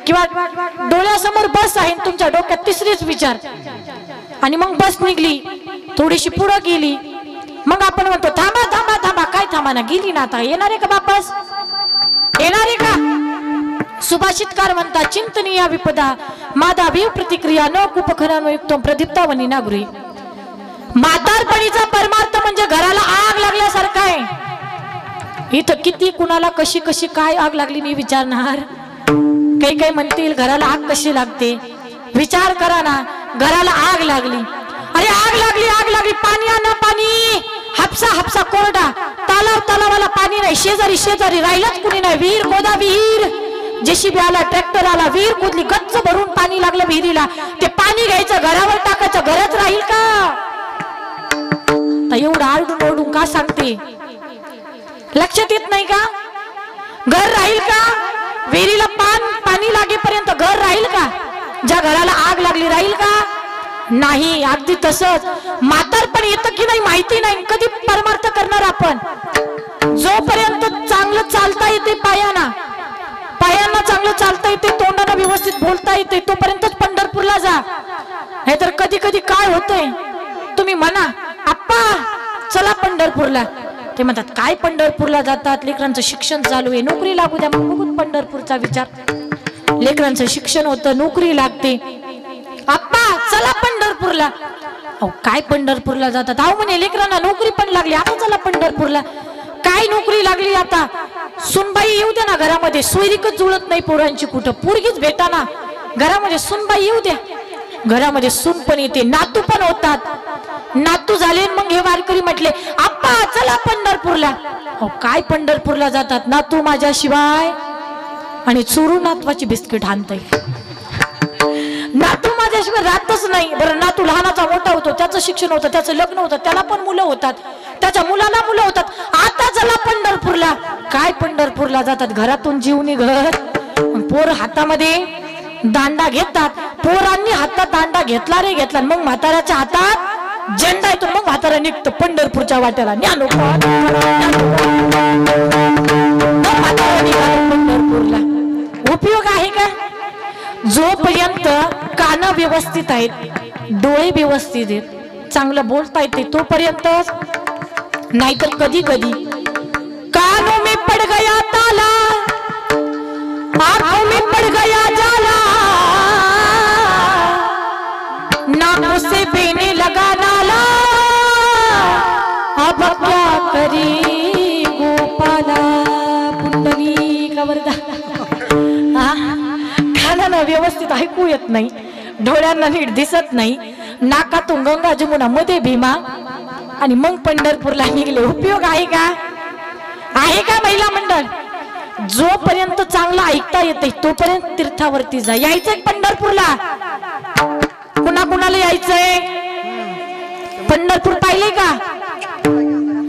किंवा डोळ्यासमोर बस आहे, तुमच्या डोक्यात तिसरीच विचार, आणि मग बस निघली, थोडीशी पुढे गेली, मग आपण म्हणतो थांबा थांबा थांबा, काय थांबा ना, गेली ना, आता येणार आहे का वापस, येणार आहे का। सुभाषितकार म्हणतात चिंतनीय विपदा मादा विव प्रतिक्रिया न कुपखरानुयुक्तम प्रदीप्तावनी नागुरी। म्हातारपणीचा परमार्थ म्हणजे घराला आग लागल्यासारखा आहे। इथं किती कुणाला कशी कशी काय आग लागली मी विचारणार। काही काही म्हणतील घराला आग कशी लागते, विचार करा ना, घराला आग लागली, अरे आग लागली, आग लागली, पाणी आणा पाणी, हापसा हापसा कोरडा, तलाव तलावाला पाणी नाही, शेजारी शेजारी राहिलंच कुणी नाही, विहीर गोदा विहीर, जेसीबी आला, ट्रॅक्टर आला, विहीर कुदली, गच्च भरून पाणी लागलं विहिरीला, ते पाणी घ्यायचं घरावर टाकायचं, घरच राहील का। एवढं आरडून ओरडून का सांगते, लक्षात येत नाही का। घर राहील का, विहिरीला पाणी लागेपर्यंत घर राहील का, ज्या घराला आग लागली राहील का, नाही। अगदी तसंच म्हातारपण येतं की नाही माहिती नाही, कधी परमार्थ करणार आपण। जोपर्यंत चांगलं चालता येते पायांना चांगलं चालता येते, तोंडाला व्यवस्थित बोलता येते, तोपर्यंतच पंढरपूरला जा। हे तर कधी कधी काय होतंय, तुम्ही म्हणा आप्पा चला पंढरपूरला, ते म्हणतात काय पंढरपूरला जातात, लेकरांचं शिक्षण चालू आहे, नोकरी लागू द्या, मग बघून पंढरपूरचा विचार। लेकरांचं शिक्षण होतं, नोकरी लागते, आप्पा चला पंढरपूरला, अहो काय पंढरपूरला जातात, अहो म्हणे लेकरांना नोकरी पण लागली, आता चला पंढरपूरला। काय नोकरी लागली आता, सुनबाई येऊ द्या ना घरामध्ये, सोयरीकच जुळत नाही पोरांची, कुठं पोरगीच भेटा ना, घरामध्ये सुनबाई येऊ द्या, घरामध्ये सून पण येते, नातू पण होतात, नातू झाले मग हे वारकरी म्हटले आप्पा चला पंढरपूरला। अहो काय पंढरपूरला जातात, नातू माझ्याशिवाय, आणि चोरू नातवाची बिस्किट आणतय, नातू माझ्याशिवाय राहतच नाही। बरं नातू लहानाचा मोठा होतो, त्याचं शिक्षण होतं, त्याचं लग्न होतं, त्याला पण मुलं होतात, त्याच्या मुलाला मुलं होतात, आता चला पंढरपूरला। काय पंढरपूरला जातात, घरातून जीव निघत, पोर हातामध्ये दांडा घेतात, पोरांनी हातात दांडा घेतला रे घेतला, मग म्हाताऱ्याच्या हातात झेंडा येतो, मग म्हातारा निघतो पंढरपूरच्या वाट्याला, पंढरपूरला। उपयोग आहे का, जोपर्यंत कान व्यवस्थित आहेत, डोळे व्यवस्थित आहेत, चांगलं बोलता येते तोपर्यंत, नाहीतर कधी कधी कानों में पड़ गया ताला, आंखों में पड़ गया जाला, नाकों से बहने लगा नाला, अब क्या करी गोपाला। पुंडली का वरदा, कानाला व्यवस्थित ऐकू येत नाही, डोळ्यांना नीट दिसत नाही, नाकातून गंगा जमुना मध्ये भीमा, आणि मग पंढरपूरला निघले। उपयोग आहे का, आहे का महिला मंडळ। जोपर्यंत चांगलं ऐकता येते तोपर्यंत तीर्थावरती जा, यायचंय पंढरपूरला, कुणा कुणाला यायचंय पंढरपूर, पाहिले का,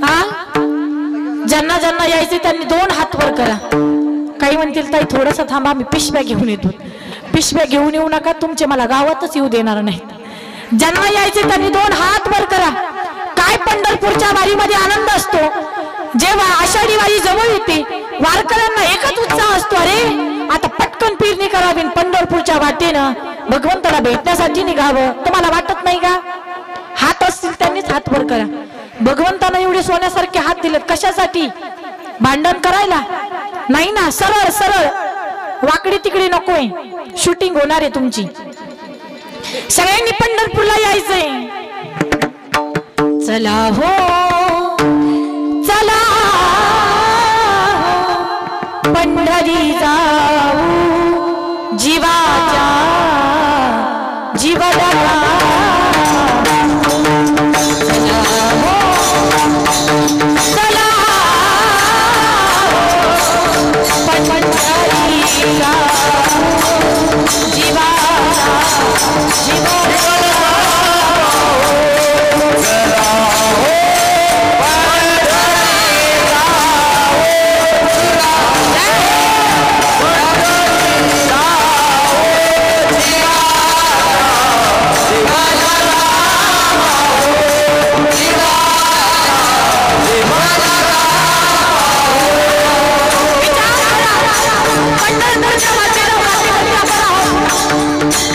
हा ज्यांना ज्यांना यायचंय त्यांनी दोन हात वर करा। काही म्हणतील ताई थोडंसं थांबा, मी पिशव्या घेऊन येतो, पिशव्या घेऊन येऊ नका, तुमचे मला गावातच येऊ देणार नाहीत। ज्यांना यायचे त्यांनी दोन हात वर करा। काय पंढरपूरच्या वारीमध्ये आनंद असतो, जेव्हा आषाढी वारी जवळ येते वारकऱ्यांना एकच उत्साह असतो, अरे आता पटकन पेरणी करावी, पंढरपूरच्या वाटेनं भगवंताला भेटण्यासाठी निघावं। तुम्हाला वाटत नाही का, हात असतील त्यांनीच हात वर करा। भगवंतानं एवढे सोन्यासारखे हात दिलेत कशासाठी, भांडण करायला नाही ना, सरळ सरळ, वाकडी तिकडे नकोय, शूटिंग होणार आहे तुमची। सगळ्यांनी पंढरपूरला यायचंय, चला हो चला हो, पंढरी जाऊ जीवाच्या जीवदाता चला पंढरी जाऊ जीवाच्या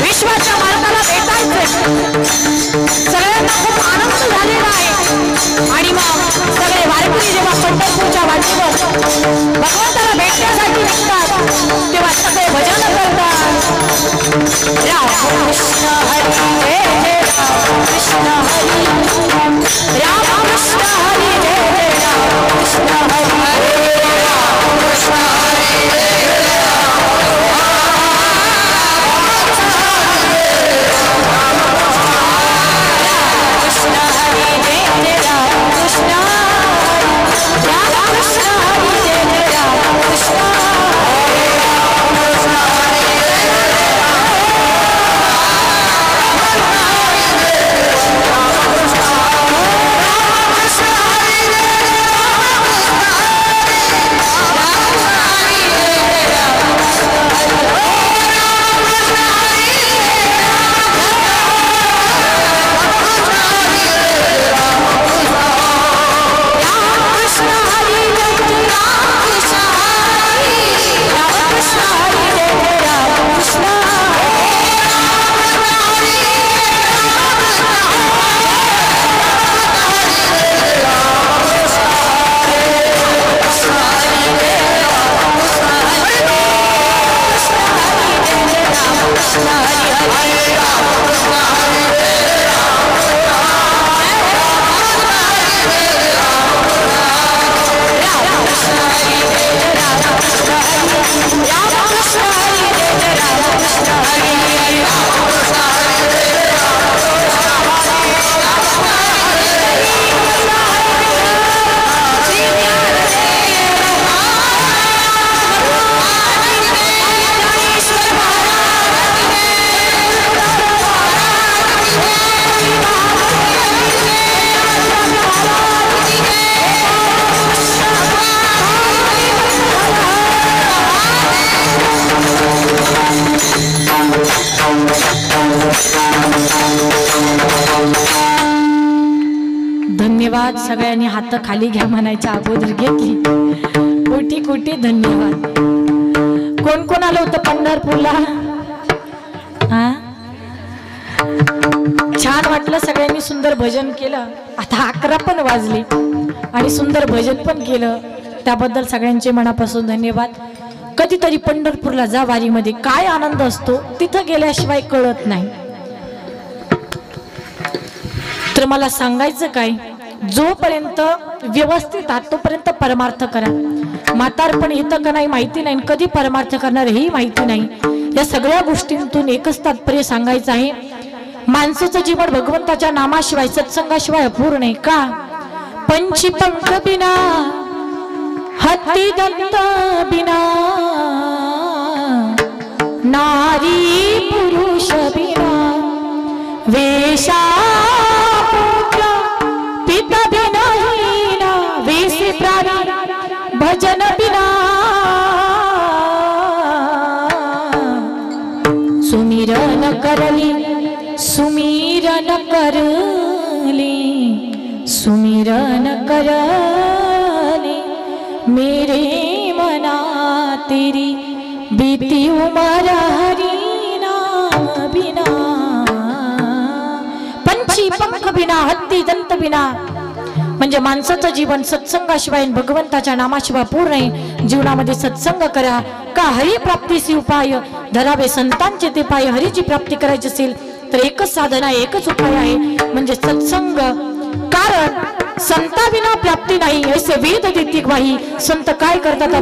विश्वाच्या मार्गाला भेटायचंय. सगळ्यांना खूप आनंद झालेला आहे. आणि मग सगळे वारकरी जेव्हा पंढरपूरच्या वाटेवर भगवंताला भेटण्यासाठी निघतात तेव्हा सगळे भजन करतात. राम कृष्ण हरी जय जय राम कृष्ण हरी राम कृष्ण हरी जय जय राम कृष्ण हरी राम कृष्ण हरी जय जय धन्यवाद. सगळ्यांनी हात खाली घ्या म्हणायच्या अगोदर घेतली. कोटी कोटी धन्यवाद. कोण कोण आलं होतं पंढरपूरला? छान वाटलं. सगळ्यांनी सुंदर भजन केलं. आता 11 पण वाजले आणि सुंदर भजन पण केलं. त्याबद्दल सगळ्यांचे मनापासून धन्यवाद. कधीतरी पंढरपूरला जा. वारीमध्ये काय आनंद असतो तिथं गेल्याशिवाय कळत नाही. तर मला सांगायचं काय, जोपर्यंत व्यवस्थित आहात तोपर्यंत परमार्थ करा. म्हातारपण येतं का नाही माहिती नाही, कधी परमार्थ करणार हेही माहिती नाही. या सगळ्या गोष्टींतून एकच तात्पर्य सांगायचं आहे, माणसाचं जीवन भगवंताच्या नामाशिवाय सत्संगाशिवाय अपूर्ण आहे. का? पंची पंख बिना हत्ती दंत बिना नारी पुरुष बिना वेशा पिता बिना हीना वेसे प्राणी भजन बिना सुमिरन करली सुमिरन करली सुमिरन करली मेरे मना तेरी बीती उमर हरी नाम बिना. पंची पंख बिना हत्ती दंत बिना म्हणजे माणसाचं जीवन सत्संगाशिवाय भगवंताच्या नामाशिवाय पूर्ण आहे. जीवनामध्ये सत्संग करा. का हरी प्राप्तीसी उपाय धरावे संतांचे ते पाय. हरीची प्राप्ती करायची असेल तर एकच साधन आहे, एकच उपाय आहे म्हणजे सत्संग. कारण संता बिना प्राप्ती नाही असे वेद देती ग्वाही. संत काय करतात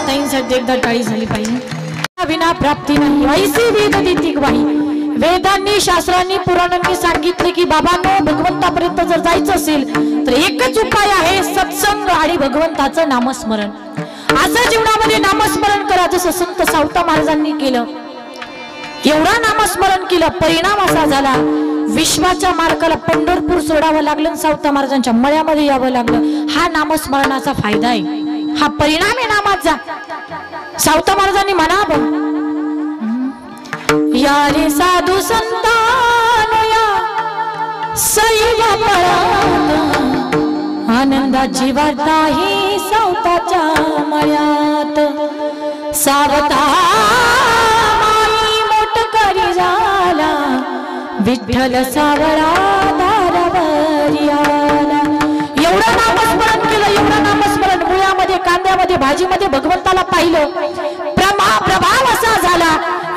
ताईंसाठी एकदा टाळी झाली पाहिजे। विना प्राप्ती नाही ऐसी वेद देती गवाही। वेदांनी शास्त्रांनी पुराणांनी सांगितले की बाबांनो भगवंतापर्यंत जर जायचं असेल तर एकच उपाय आहे सत्संग आणि भगवंताचं नामस्मरण। असं जीवनामध्ये नामस्मरण करा जसं संत सावता महाराजांनी केलं। एवढा नामस्मरण केलं परिणाम असा झाला विश्वाच्या मार्गाला पंढरपूर सोडावं लागलं सावता महाराजांच्या मळ्यामध्ये यावं लागलं। हा नामस्मरणाचा फायदा आहे, हा परिणाम आहे नामाचा। सावता महाराजांनी म्हणावं या रे साधू संतान या सैव परात आनंदाची वार्ता ही सावताच्या मळ्यात। सावता माई मोटकरी झाला विठ्ठल सावळा दारावर आला। एवढं नामस्मरण केलं, एवढं नामस्मरण मुळ्यामध्ये कांद्यामध्ये भाजीमध्ये भगवंताला पाहिलं प्रभाव असा झाला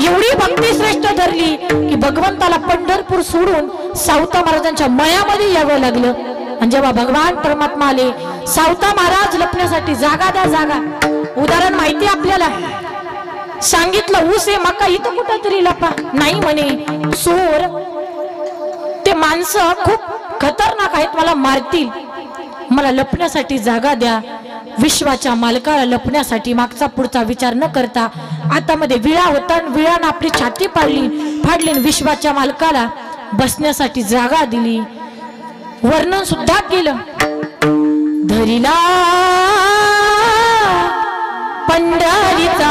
एवढी भक्ती श्रेष्ठ धरली की भगवंताला पंढरपूर सोडून सावता महाराजांच्या मळ्यामध्ये यावं लागलं। आणि जेव्हा भगवान परमात्मा आले सावता महाराज लपण्यासाठी जागा द्या जागा। उदाहरण माहिती आपल्याला सांगितलं ऊस आहे मका इथं कुठं तरी लपा नाही म्हणे चोर ते माणसं खूप खतरनाक आहेत मला मारतील मला लपण्यासाठी जागा द्या। विश्वाच्या मालकाला लपण्यासाठी मागचा पुढचा विचार न करता आतामध्ये विळा होता विळानं आपली छाती फाडली विश्वाच्या मालकाला बसण्यासाठी जागा दिली। वर्णन सुद्धा केलं धरिला पंढरीचा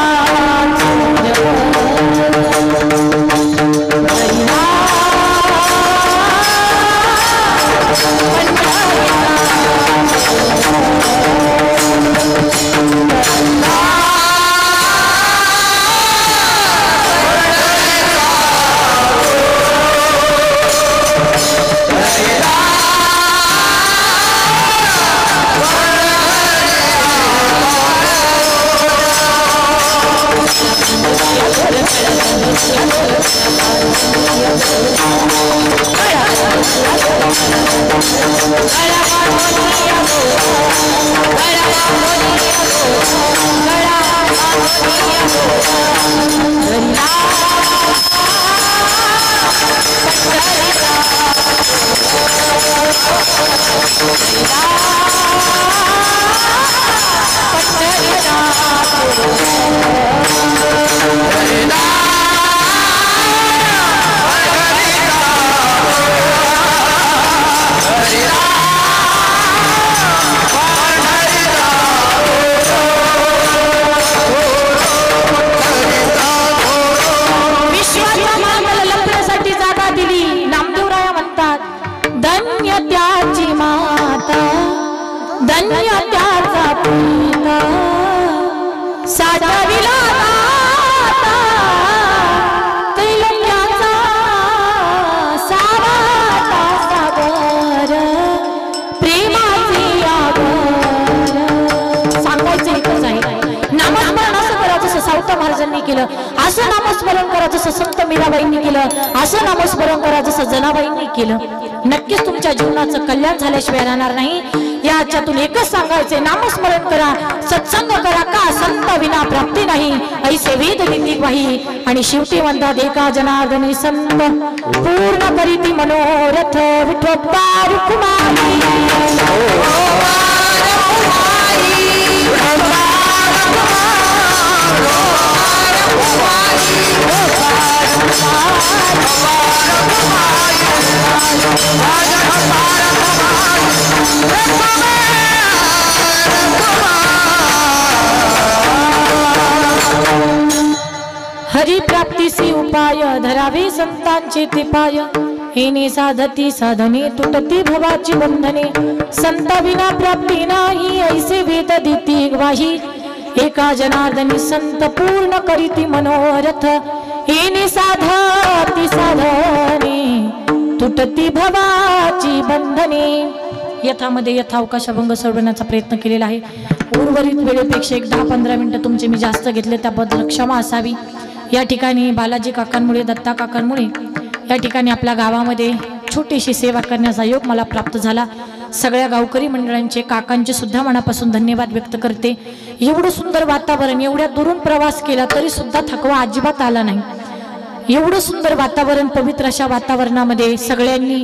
केलं असं नामस्मरण करा जसं संत मीराबाईंनी केलं, असं नामस्मरण करा जसं जनाबाईंनी केलं। नक्कीच तुमच्या जीवनाचं कल्याण झाल्याशिवाय राहणार नाही। याच्यातून एकच सांगायचे नामस्मरण करा सत्संग करा का संत विना प्राप्ती नाही ऐसे वेद नीती वाही। आणि शेवटी म्हणतात एका जनार्दनी संत पूर्ण करीती मनोरथ विठोबा रुक्माई। हरी प्राप्तीसी उपाय धरावे संतांचे ते पाय हेने साधती साधने तुटती भवाची बंधने संता विना प्राप्ती नाही ऐसे वेद देती ग्वाही एका जनार्दनी संत पूर्ण करीती मनोरथ हेने साधती साधने तुटती भवाची बंधने यथामध्ये यथावकाशभंग सोडवण्याचा प्रयत्न केलेला आहे। उर्वरित वेळेपेक्षा 10-15 मिनिटं तुमचे मी जास्त घेतले त्याबद्दल क्षमा असावी। या ठिकाणी बालाजी काकांमुळे दत्ता काकांमुळे या ठिकाणी आपल्या गावामध्ये छोटीशी सेवा करण्याचा योग मला प्राप्त झाला। सगळ्या गावकरी मंडळांचे काकांचे सुद्धा मनापासून धन्यवाद व्यक्त करते। एवढं सुंदर वातावरण एवढ्या दुरून प्रवास केला तरी सुद्धा थकवा अजिबात आला नाही। एवढं सुंदर वातावरण पवित्र अशा वातावरणामध्ये सगळ्यांनी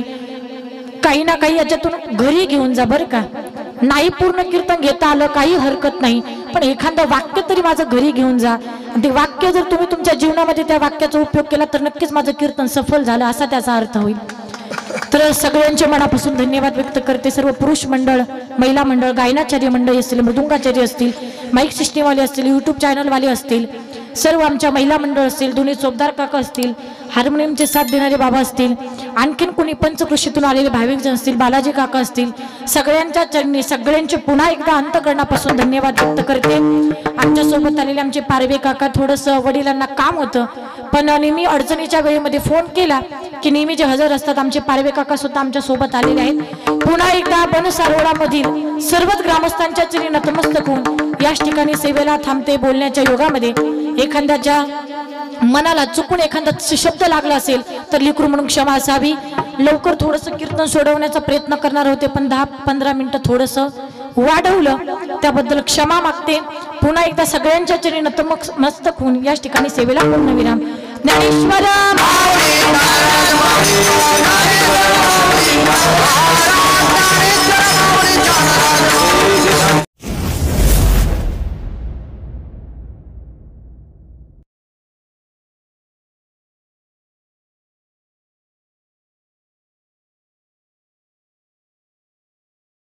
काही ना काही याच्यातून घरी घेऊन जा बरं का। नाही पूर्ण कीर्तन घेता आलं काही हरकत नाही पण एखादं वाक्य तरी माझं घरी घेऊन जा। ते वाक्य जर तुम्ही तुमच्या जीवनामध्ये त्या वाक्याचा उपयोग केला तर नक्कीच माझं कीर्तन सफल झालं असा त्याचा अर्थ होईल। तर सगळ्यांचे मनापासून धन्यवाद व्यक्त करते। सर्व पुरुष मंडळ महिला मंडळ गायनाचार्य मंडळी असतील मृदुंगाचार्य असतील माईक सिस्टीमवाले असतील यूट्यूब चॅनलवाले असतील सर्व आमच्या महिला मंडळ असतील दोन्ही चोपदार काका असतील हार्मोनियमचे साथ देणारे बाबा असतील आणखीन कोणी पंचकृषीतून आलेले भाविक जण असतील बालाजी काका असतील सगळ्यांच्या चरणी सगळ्यांचे पुन्हा एकदा अंतःकरणापासून धन्यवाद व्यक्त करते। आमच्या सोबत आलेले आमचे पारवे काका थोडंसं वडिलांना काम होतं पण नेहमी अडचणीच्या वेळेमध्ये फोन केला की नेहमी जे हजर असतात आमचे पारवे काका सुद्धा आमच्या सोबत आलेले आहेत। पुन्हा एकदा बनसारोळामधील सर्वच ग्रामस्थांच्या चरणी नतमस्तक होऊन याच ठिकाणी सेवेला थांबते। बोलण्याच्या योगामध्ये एखाद्याच्या मनाला चुकून एखादा शब्द लागला असेल तर लेकरू म्हणून क्षमा असावी। लवकर थोडंसं कीर्तन सोडवण्याचा प्रयत्न करणार होते पण 10-15 मिनिटं थोडंसं वाढवलं त्याबद्दल क्षमा मागते। पुन्हा एकदा सगळ्यांच्या चरणी नतमस्तक होऊन याच ठिकाणी सेवेला पूर्णविराम। ज्ञानेश्वर